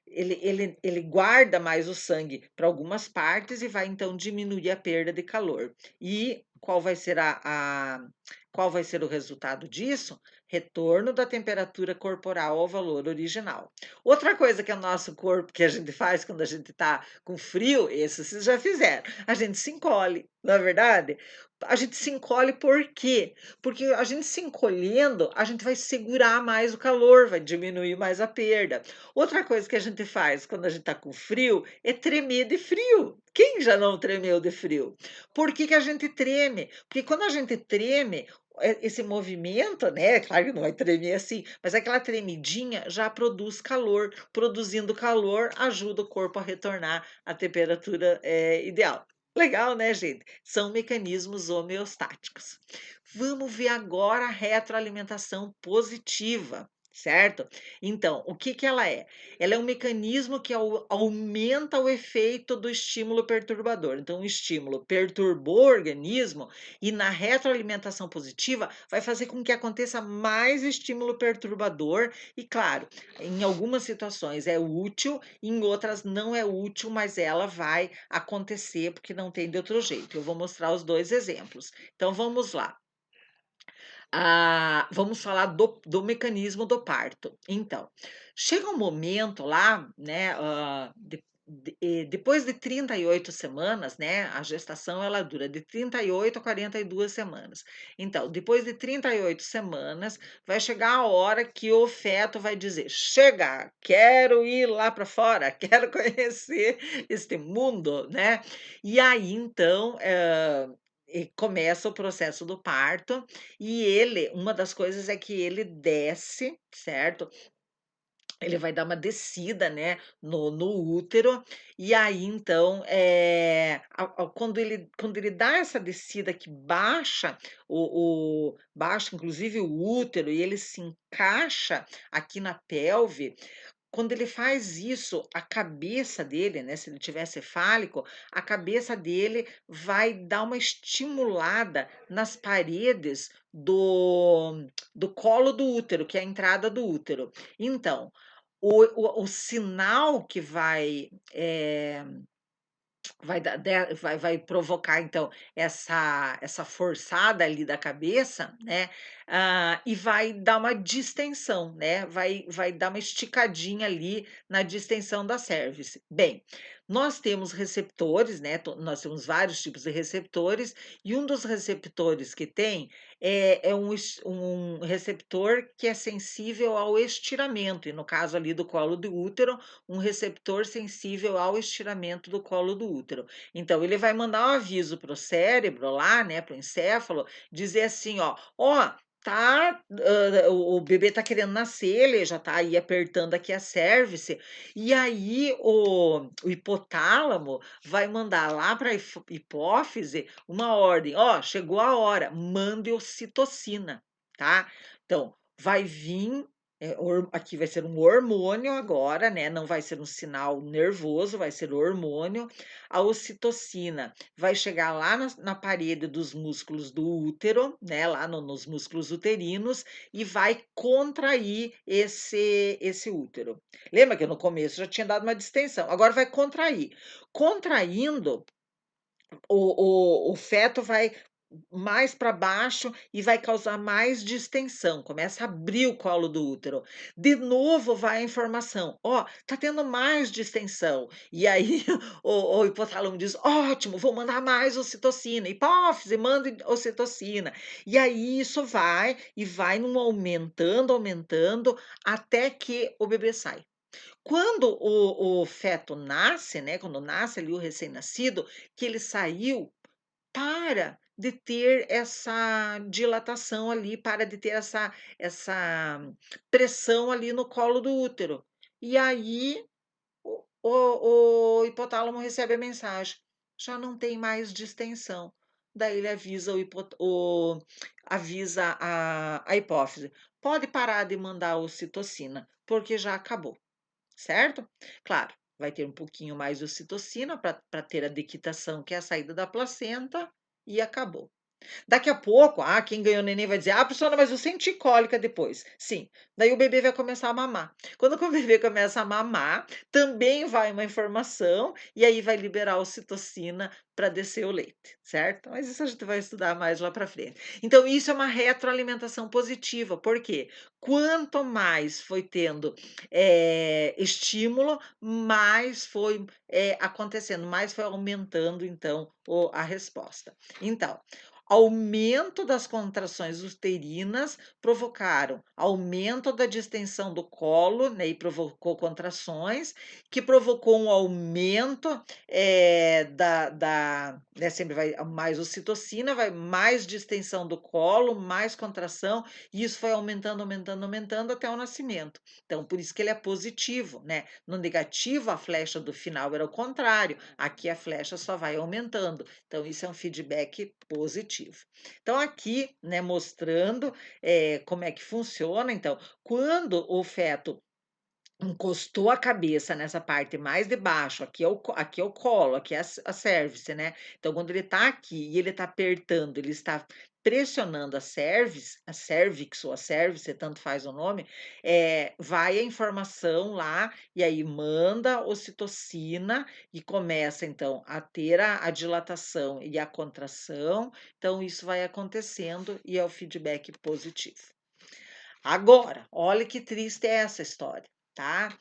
Speaker 1: ele guarda mais o sangue para algumas partes e vai então diminuir a perda de calor. E qual vai ser qual vai ser o resultado disso? Retorno da temperatura corporal ao valor original. Outra coisa que é o nosso corpo, que a gente faz quando a gente está com frio, isso vocês já fizeram, a gente se encolhe, não é verdade? A gente se encolhe por quê? Porque a gente se encolhendo, a gente vai segurar mais o calor, vai diminuir mais a perda. Outra coisa que a gente faz quando a gente está com frio é tremer de frio. Quem já não tremeu de frio? Por que a gente treme? Porque quando a gente treme, esse movimento, né? Claro que não vai tremer assim, mas aquela tremidinha já produz calor. Produzindo calor, ajuda o corpo a retornar à temperatura ideal. Legal, né, gente? São mecanismos homeostáticos. Vamos ver agora a retroalimentação positiva, certo? Então, o que que ela é? Ela é um mecanismo que aumenta o efeito do estímulo perturbador. Então, o estímulo perturbou o organismo e na retroalimentação positiva vai fazer com que aconteça mais estímulo perturbador e, claro, em algumas situações é útil, em outras não é útil, mas ela vai acontecer porque não tem de outro jeito. Eu vou mostrar os dois exemplos. Então, vamos lá. Vamos falar do mecanismo do parto. Então, chega um momento lá, né, depois de 38 semanas, né, a gestação ela dura de 38 a 42 semanas. Então, depois de 38 semanas, vai chegar a hora que o feto vai dizer: "Chega, quero ir lá para fora, quero conhecer este mundo", né. E aí, então, começa o processo do parto, e uma das coisas é que ele desce, certo? Ele vai dar uma descida, né, no útero, e aí então, quando ele dá essa descida que baixa baixa inclusive o útero e ele se encaixa aqui na pelve, quando ele faz isso, a cabeça dele, né, se ele tiver cefálico, a cabeça dele vai dar uma estimulada nas paredes do colo do útero, que é a entrada do útero. Então, o sinal que vai provocar então essa forçada ali da cabeça, né, e vai dar uma distensão, né, vai dar uma esticadinha ali na distensão da cervice. Bem, nós temos receptores, né, nós temos vários tipos de receptores, e um dos receptores que tem é um receptor que é sensível ao estiramento, e no caso ali do colo do útero, um receptor sensível ao estiramento do colo do útero. Então, ele vai mandar um aviso para o cérebro lá, né, para o encéfalo, dizer assim, ó, tá, o bebê está querendo nascer, ele já está aí apertando aqui a cervice, e aí o hipotálamo vai mandar lá para a hipófise uma ordem, ó, chegou a hora, mande ocitocina, tá? Então, vai vir aqui vai ser um hormônio agora, né? Não vai ser um sinal nervoso, vai ser hormônio. A ocitocina vai chegar lá na parede dos músculos do útero, né? Lá nos músculos uterinos, e vai contrair esse útero. Lembra que no começo já tinha dado uma distensão, agora vai contrair. Contraindo, o feto vai mais para baixo e vai causar mais distensão, começa a abrir o colo do útero. De novo vai a informação: "Ó, tá tendo mais distensão". E aí o hipotálamo diz: "Ótimo, vou mandar mais ocitocina". Hipófise, manda ocitocina. E aí isso vai num aumentando, aumentando, até que o bebê sai. Quando o feto nasce, né, quando nasce ali o recém-nascido, que ele saiu, para de ter essa dilatação ali, para de ter essa pressão ali no colo do útero. E aí o hipotálamo recebe a mensagem: "Já não tem mais distensão". Daí ele avisa a hipófise: "Pode parar de mandar ocitocina, porque já acabou". Certo? Claro, vai ter um pouquinho mais de ocitocina para ter a dequitação, que é a saída da placenta, e acabou. Daqui a pouco, quem ganhou neném vai dizer: professora, mas eu senti cólica depois. Sim, daí o bebê vai começar a mamar. Quando o bebê começa a mamar, também vai uma informação, e aí vai liberar a ocitocina para descer o leite, certo? Mas isso a gente vai estudar mais lá para frente. Então, isso é uma retroalimentação positiva, porque quanto mais foi tendo estímulo, mais foi acontecendo, mais foi aumentando, então, a resposta. Então, aumento das contrações uterinas provocaram aumento da distensão do colo, né, e provocou contrações, que provocou um aumento, né, sempre vai mais ocitocina, vai mais distensão do colo, mais contração, e isso foi aumentando, aumentando, aumentando até o nascimento. Então, por isso que ele é positivo, né? No negativo, a flecha do final era o contrário, aqui a flecha só vai aumentando. Então, isso é um feedback positivo. positivo. Então aqui, né, mostrando, como é que funciona, então, quando o feto encostou a cabeça nessa parte mais de baixo, aqui é o colo, aqui é a cervice, né. Então quando ele está aqui e ele está apertando, ele está pressionando a cervix ou a cervice, tanto faz o nome, vai a informação lá, e aí manda ocitocina e começa então a ter a dilatação e a contração, então isso vai acontecendo e é o feedback positivo. Agora, olha que triste é essa história, tá?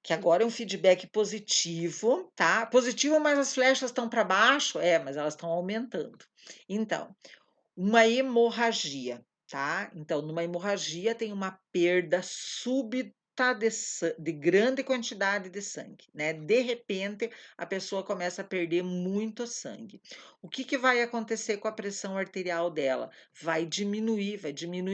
Speaker 1: Que agora é um feedback positivo, tá? Positivo, mas as flechas estão para baixo? É, mas elas estão aumentando. Então, uma hemorragia, tá? Então, numa hemorragia tem uma perda súbita de grande quantidade de sangue, né? De repente, a pessoa começa a perder muito sangue. O que que vai acontecer com a pressão arterial dela? Vai diminuir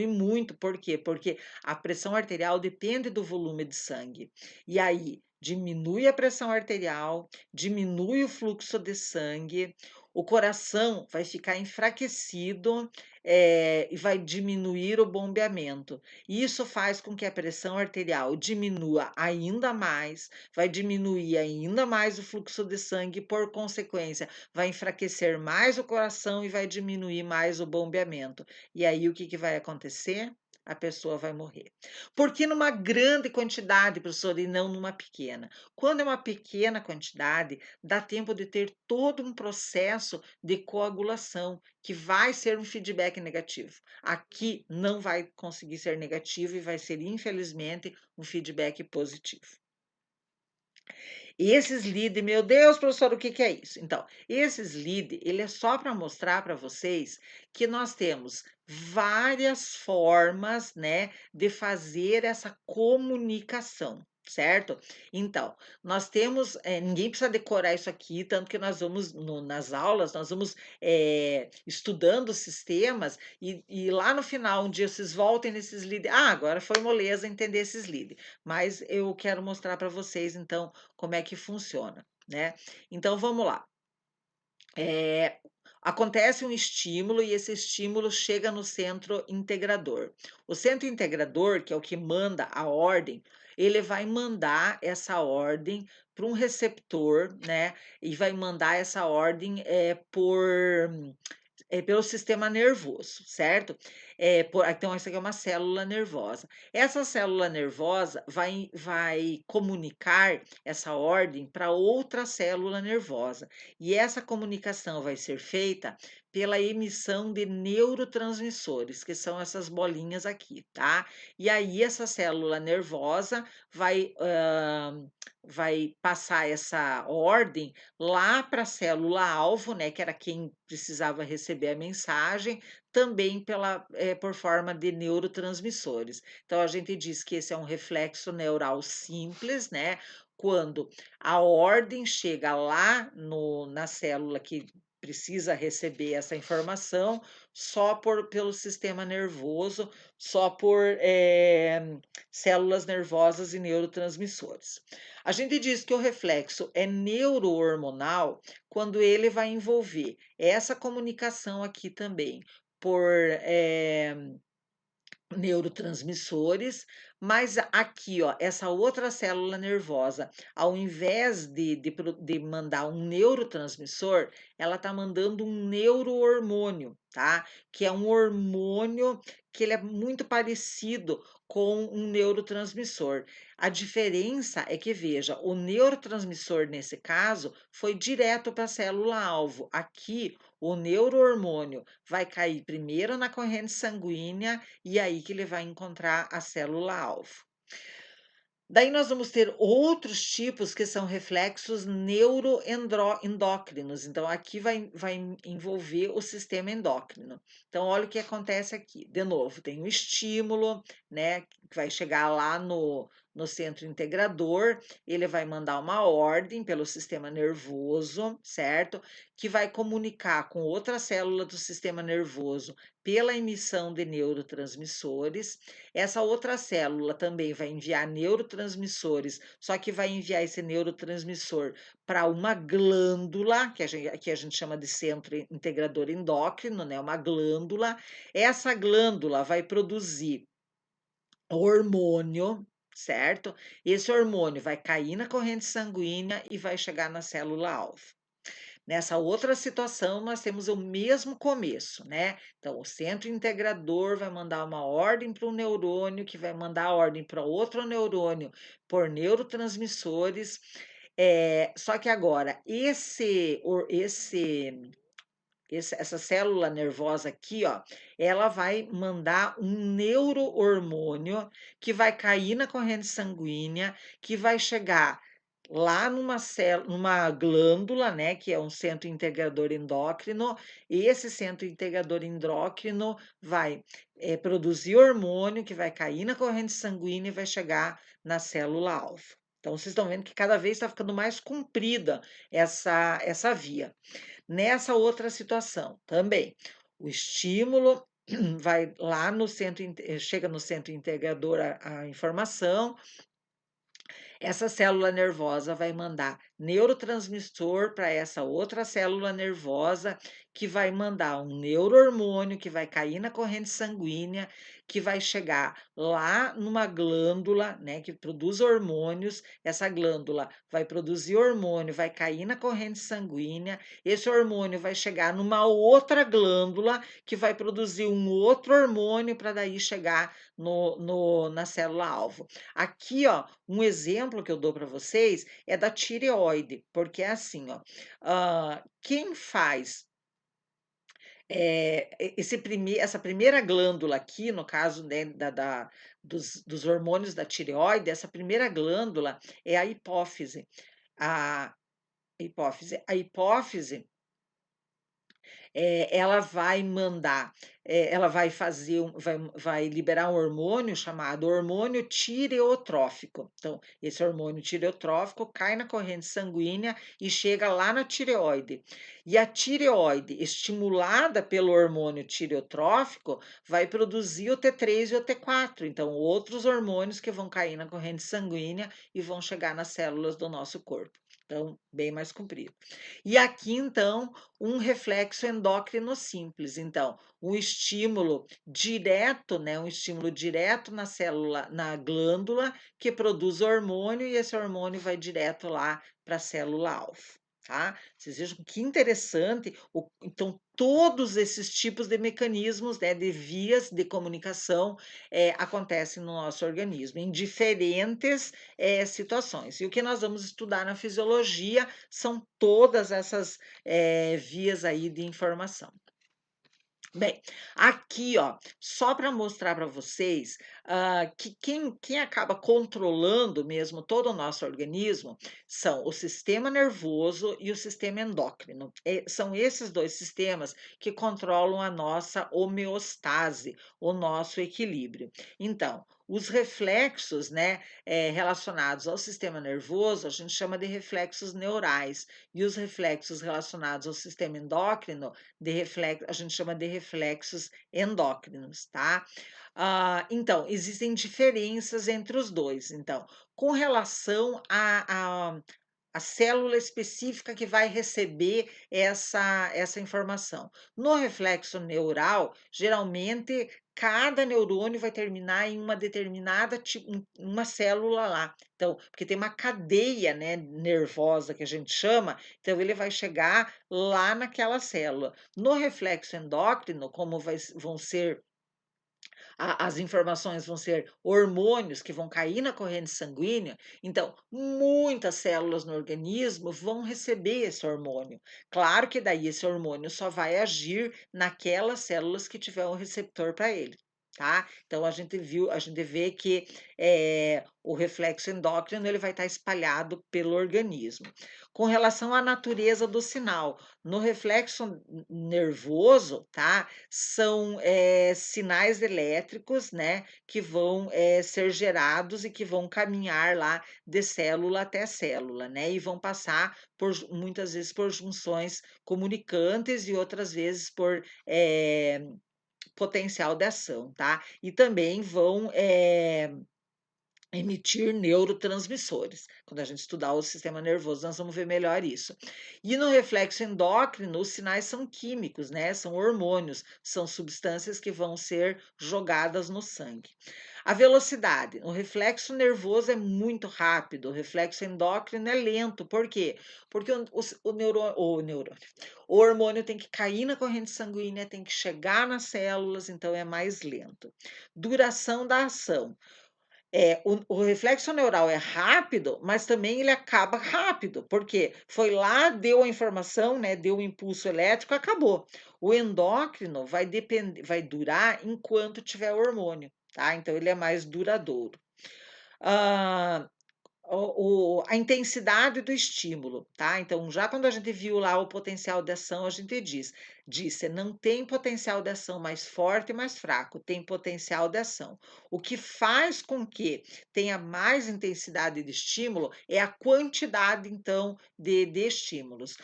Speaker 1: muito. Por quê? Porque a pressão arterial depende do volume de sangue. E aí, diminui a pressão arterial, diminui o fluxo de sangue, o coração vai ficar enfraquecido, e vai diminuir o bombeamento. Isso faz com que a pressão arterial diminua ainda mais, vai diminuir ainda mais o fluxo de sangue, por consequência, vai enfraquecer mais o coração e vai diminuir mais o bombeamento. E aí o que que vai acontecer? A pessoa vai morrer. Porque numa grande quantidade, professora, e não numa pequena. Quando é uma pequena quantidade, dá tempo de ter todo um processo de coagulação, que vai ser um feedback negativo. Aqui não vai conseguir ser negativo e vai ser, infelizmente, um feedback positivo. E esses lead, meu Deus, professor, o que que é isso? Então, esses lead, ele é só para mostrar para vocês que nós temos várias formas, né, de fazer essa comunicação, certo? Então, nós temos, ninguém precisa decorar isso aqui, tanto que nós vamos nas aulas, nós vamos estudando sistemas e lá no final, um dia vocês voltem nesses lead. Ah, agora foi moleza entender esses lead, mas eu quero mostrar para vocês, então, como é que funciona, né? Então vamos lá. Acontece um estímulo e esse estímulo chega no centro integrador. O centro integrador, que é o que manda a ordem, ele vai mandar essa ordem para um receptor, né? E vai mandar essa ordem pelo sistema nervoso, certo? Então, essa aqui é uma célula nervosa. Essa célula nervosa vai comunicar essa ordem para outra célula nervosa. E essa comunicação vai ser feita pela emissão de neurotransmissores, que são essas bolinhas aqui, tá? E aí, essa célula nervosa vai passar essa ordem lá para a célula-alvo, né, que era quem precisava receber a mensagem, também por forma de neurotransmissores. Então, a gente diz que esse é um reflexo neural simples, né? Quando a ordem chega lá na célula que precisa receber essa informação, pelo sistema nervoso, só por células nervosas e neurotransmissores. A gente diz que o reflexo é neurohormonal quando ele vai envolver essa comunicação aqui também por neurotransmissores, mas aqui, ó, essa outra célula nervosa, ao invés de mandar um neurotransmissor, ela está mandando um neurohormônio, tá? Que é um hormônio que ele é muito parecido com um neurotransmissor. A diferença é que, veja, o neurotransmissor, nesse caso, foi direto para a célula-alvo. Aqui, o neurohormônio vai cair primeiro na corrente sanguínea e aí que ele vai encontrar a célula-alvo. Daí nós vamos ter outros tipos que são reflexos neuroendócrinos. Então, aqui vai envolver o sistema endócrino. Então, olha o que acontece aqui. De novo, tem um estímulo, né, que vai chegar lá no centro integrador, ele vai mandar uma ordem pelo sistema nervoso, certo? Que vai comunicar com outra célula do sistema nervoso pela emissão de neurotransmissores. Essa outra célula também vai enviar neurotransmissores, só que vai enviar esse neurotransmissor para uma glândula, que a gente chama de centro integrador endócrino, né? Uma glândula. Essa glândula vai produzir hormônio, certo? Esse hormônio vai cair na corrente sanguínea e vai chegar na célula-alvo. Nessa outra situação, nós temos o mesmo começo, né? Então, o centro integrador vai mandar uma ordem para um neurônio, que vai mandar a ordem para outro neurônio por neurotransmissores. Só que agora, essa célula nervosa aqui, ó, ela vai mandar um neurohormônio que vai cair na corrente sanguínea, que vai chegar lá numa glândula, né, que é um centro integrador endócrino, e esse centro integrador endócrino vai produzir hormônio que vai cair na corrente sanguínea e vai chegar na célula-alvo. Então, vocês estão vendo que cada vez está ficando mais comprida essa via. Nessa outra situação, também, o estímulo vai lá no centro, chega no centro integrador a informação, essa célula nervosa vai mandar neurotransmissor para essa outra célula nervosa, que vai mandar um neurohormônio que vai cair na corrente sanguínea, que vai chegar lá numa glândula, né, que produz hormônios. Essa glândula vai produzir hormônio, vai cair na corrente sanguínea. Esse hormônio vai chegar numa outra glândula que vai produzir um outro hormônio para daí chegar na célula-alvo. Aqui, ó, um exemplo que eu dou para vocês é da tireoide, porque é assim, ó, quem faz essa primeira glândula aqui, no caso, né, dos hormônios da tireoide, essa primeira glândula é a hipófise. A a hipófise ela vai mandar, ela vai fazer, vai liberar um hormônio chamado hormônio tireotrófico. Então, esse hormônio tireotrófico cai na corrente sanguínea e chega lá na tireoide. E a tireoide, estimulada pelo hormônio tireotrófico, vai produzir o T3 e o T4. Então, outros hormônios que vão cair na corrente sanguínea e vão chegar nas células do nosso corpo. Então, bem mais comprido. E aqui, então, um reflexo endócrino simples. Então, um estímulo direto, né? Um estímulo direto na célula, na glândula, que produz hormônio, e esse hormônio vai direto lá para a célula-alvo. Tá? Vocês vejam que interessante. Então, todos esses tipos de mecanismos, né, de vias de comunicação acontecem no nosso organismo, em diferentes situações. E o que nós vamos estudar na fisiologia são todas essas vias aí de informação. Bem, aqui, ó, só para mostrar para vocês que quem acaba controlando mesmo todo o nosso organismo são o sistema nervoso e o sistema endócrino. São esses dois sistemas que controlam a nossa homeostase, o nosso equilíbrio. Então, os reflexos, né, relacionados ao sistema nervoso, a gente chama de reflexos neurais, e os reflexos relacionados ao sistema endócrino, a gente chama de reflexos endócrinos, tá? Então, existem diferenças entre os dois. Então, com relação a célula específica que vai receber essa informação. No reflexo neural, geralmente cada neurônio vai terminar em uma determinada uma célula lá. Então, porque tem uma cadeia, né, nervosa que a gente chama, então ele vai chegar lá naquela célula. No reflexo endócrino, vão ser as informações vão ser hormônios que vão cair na corrente sanguínea, então muitas células no organismo vão receber esse hormônio. Claro que daí esse hormônio só vai agir naquelas células que tiver um receptor para ele. tá? Então a gente vê que, o reflexo endócrino ele vai estar espalhado pelo organismo. Com relação à natureza do sinal, no reflexo nervoso, tá, são, sinais elétricos, né, que vão, ser gerados e que vão caminhar lá de célula até célula, né, e vão passar por muitas vezes por junções comunicantes e outras vezes por, potencial de ação, tá? E também vão, emitir neurotransmissores. Quando a gente estudar o sistema nervoso, nós vamos ver melhor isso. E no reflexo endócrino, os sinais são químicos, né? São hormônios, são substâncias que vão ser jogadas no sangue. A velocidade, o reflexo nervoso é muito rápido, o reflexo endócrino é lento. Por quê? Porque o hormônio tem que cair na corrente sanguínea, tem que chegar nas células, então é mais lento. Duração da ação. O reflexo neural é rápido, mas também ele acaba rápido, porque foi lá, deu a informação, né, deu o impulso elétrico, acabou. O endócrino vai durar enquanto tiver hormônio, tá? Então ele é mais duradouro. Ah, a intensidade do estímulo, tá? Então, já quando a gente viu lá o potencial de ação, a gente disse, não tem potencial de ação mais forte e mais fraco, tem potencial de ação. O que faz com que tenha mais intensidade de estímulo é a quantidade, então, de estímulos.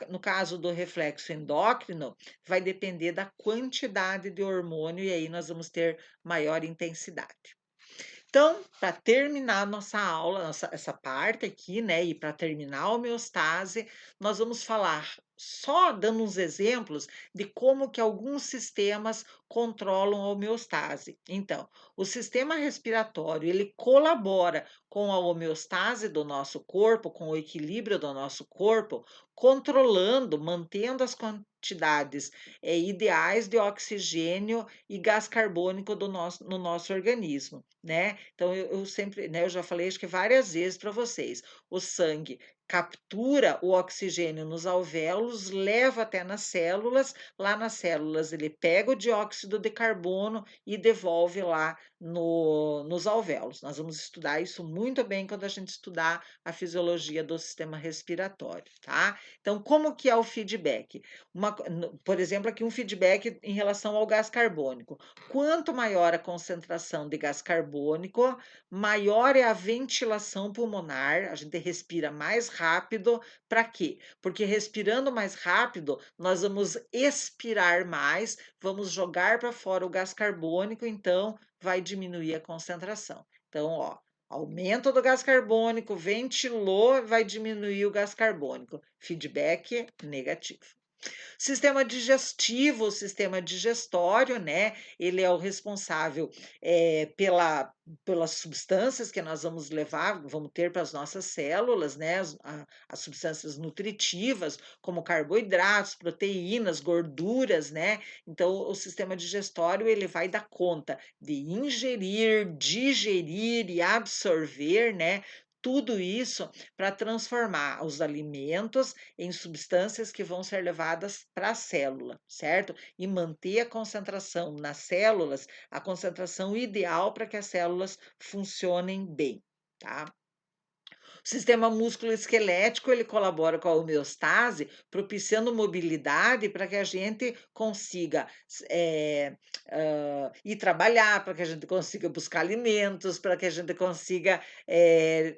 Speaker 1: No caso do reflexo endócrino, vai depender da quantidade de hormônio, e aí nós vamos ter maior intensidade. Então, para terminar nossa aula, essa parte aqui, né, e para terminar a homeostase, nós vamos falar só dando uns exemplos de como que alguns sistemas controlam a homeostase. Então, o sistema respiratório, ele colabora com a homeostase do nosso corpo, com o equilíbrio do nosso corpo, controlando, mantendo as quantidades ideais de oxigênio e gás carbônico no nosso organismo, né? Então eu sempre, né, eu já falei acho que várias vezes para vocês, o sangue captura o oxigênio nos alvéolos, leva até nas células, lá nas células ele pega o dióxido de carbono e devolve lá nos alvéolos. Nós vamos estudar isso muito bem quando a gente estudar a fisiologia do sistema respiratório, tá? Então, como que é o feedback? Por exemplo, aqui um feedback em relação ao gás carbônico. Quanto maior a concentração de gás carbônico, maior é a ventilação pulmonar, a gente respira mais rápido. Para quê? Porque respirando mais rápido, nós vamos expirar mais, vamos jogar para fora o gás carbônico, então vai diminuir a concentração. Então, ó, aumento do gás carbônico, ventilou, vai diminuir o gás carbônico. Feedback negativo. Sistema digestivo, o sistema digestório, né? Ele é o responsável pelas substâncias que nós vamos levar, vamos ter para as nossas células, né? As substâncias nutritivas, como carboidratos, proteínas, gorduras, né? Então, o sistema digestório ele vai dar conta de ingerir, digerir e absorver, né? Tudo isso para transformar os alimentos em substâncias que vão ser levadas para a célula, certo? E manter a concentração nas células, a concentração ideal para que as células funcionem bem, tá? O sistema músculo-esquelético, ele colabora com a homeostase, propiciando mobilidade para que a gente consiga ir trabalhar, para que a gente consiga buscar alimentos, para que a gente consiga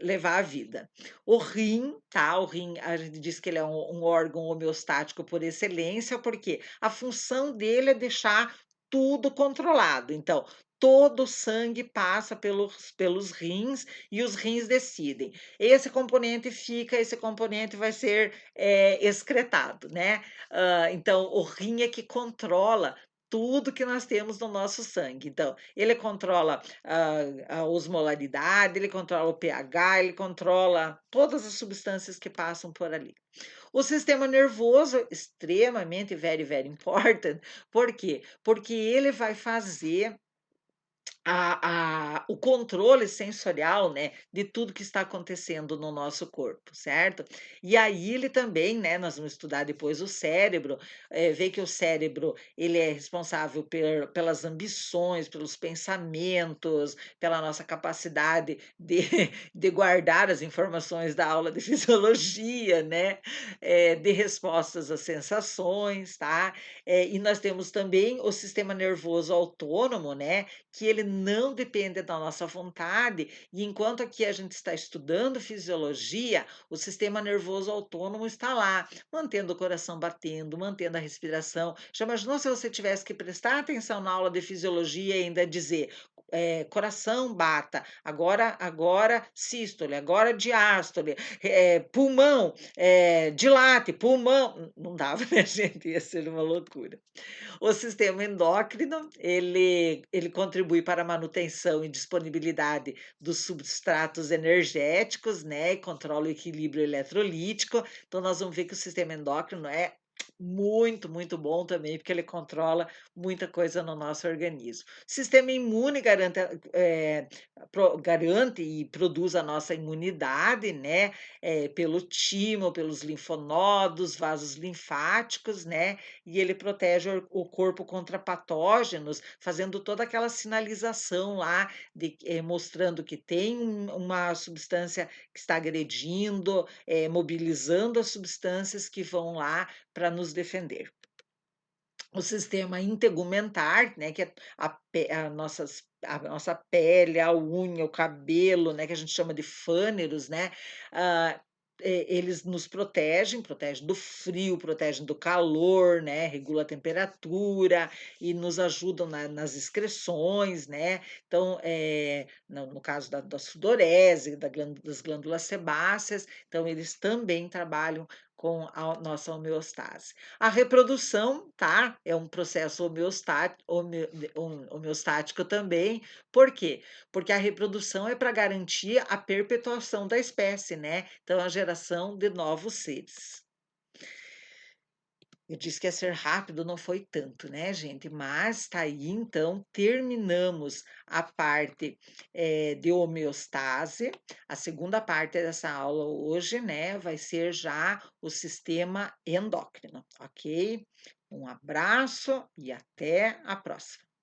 Speaker 1: levar a vida. O rim, tá? O rim, a gente diz que ele é um órgão homeostático por excelência, porque a função dele é deixar tudo controlado. Então, todo o sangue passa pelos rins e os rins decidem. Esse componente fica, esse componente vai ser excretado, né? Então, o rim é que controla tudo que nós temos no nosso sangue. Então, ele controla a osmolaridade, ele controla o pH, ele controla todas as substâncias que passam por ali. O sistema nervoso, extremamente very, very important. Por quê? Porque ele vai fazer o controle sensorial, né, de tudo que está acontecendo no nosso corpo, certo? E aí ele também, né, nós vamos estudar depois o cérebro, ver que o cérebro ele é responsável pelas ambições, pelos pensamentos, pela nossa capacidade de, de guardar as informações da aula de fisiologia, né, de respostas às sensações, tá? E nós temos também o sistema nervoso autônomo, né, que ele não depende da nossa vontade, e enquanto aqui a gente está estudando fisiologia, o sistema nervoso autônomo está lá, mantendo o coração batendo, mantendo a respiração. Já imaginou se você tivesse que prestar atenção na aula de fisiologia e ainda dizer, coração bata, agora sístole, agora diástole, pulmão, dilate, pulmão. Não dava, né, gente? Ia ser uma loucura. O sistema endócrino, ele contribui para a manutenção e disponibilidade dos substratos energéticos, né, e controla o equilíbrio eletrolítico. Então nós vamos ver que o sistema endócrino é muito, muito bom também, porque ele controla muita coisa no nosso organismo. O sistema imune garante e produz a nossa imunidade, né, pelo timo, pelos linfonodos, vasos linfáticos, né, e ele protege o corpo contra patógenos, fazendo toda aquela sinalização lá, mostrando que tem uma substância que está agredindo, mobilizando as substâncias que vão lá para nos defender. O sistema integumentar, né, que é a nossa pele, a unha, o cabelo, né, que a gente chama de fâneros, né, ah, eles nos protegem do frio, protegem do calor, né, regula a temperatura e nos ajudam nas excreções, né. Então, no caso da sudorese, das glândulas sebáceas, então eles também trabalham com a nossa homeostase. A reprodução, tá, é um processo homeostático também. Por quê? Porque a reprodução é para garantir a perpetuação da espécie, né, então a geração de novos seres. Eu disse que ia ser rápido, não foi tanto, né, gente, mas tá aí, então, terminamos a parte, de homeostase. A segunda parte dessa aula hoje, né, vai ser já o sistema endócrino, ok? Um abraço e até a próxima.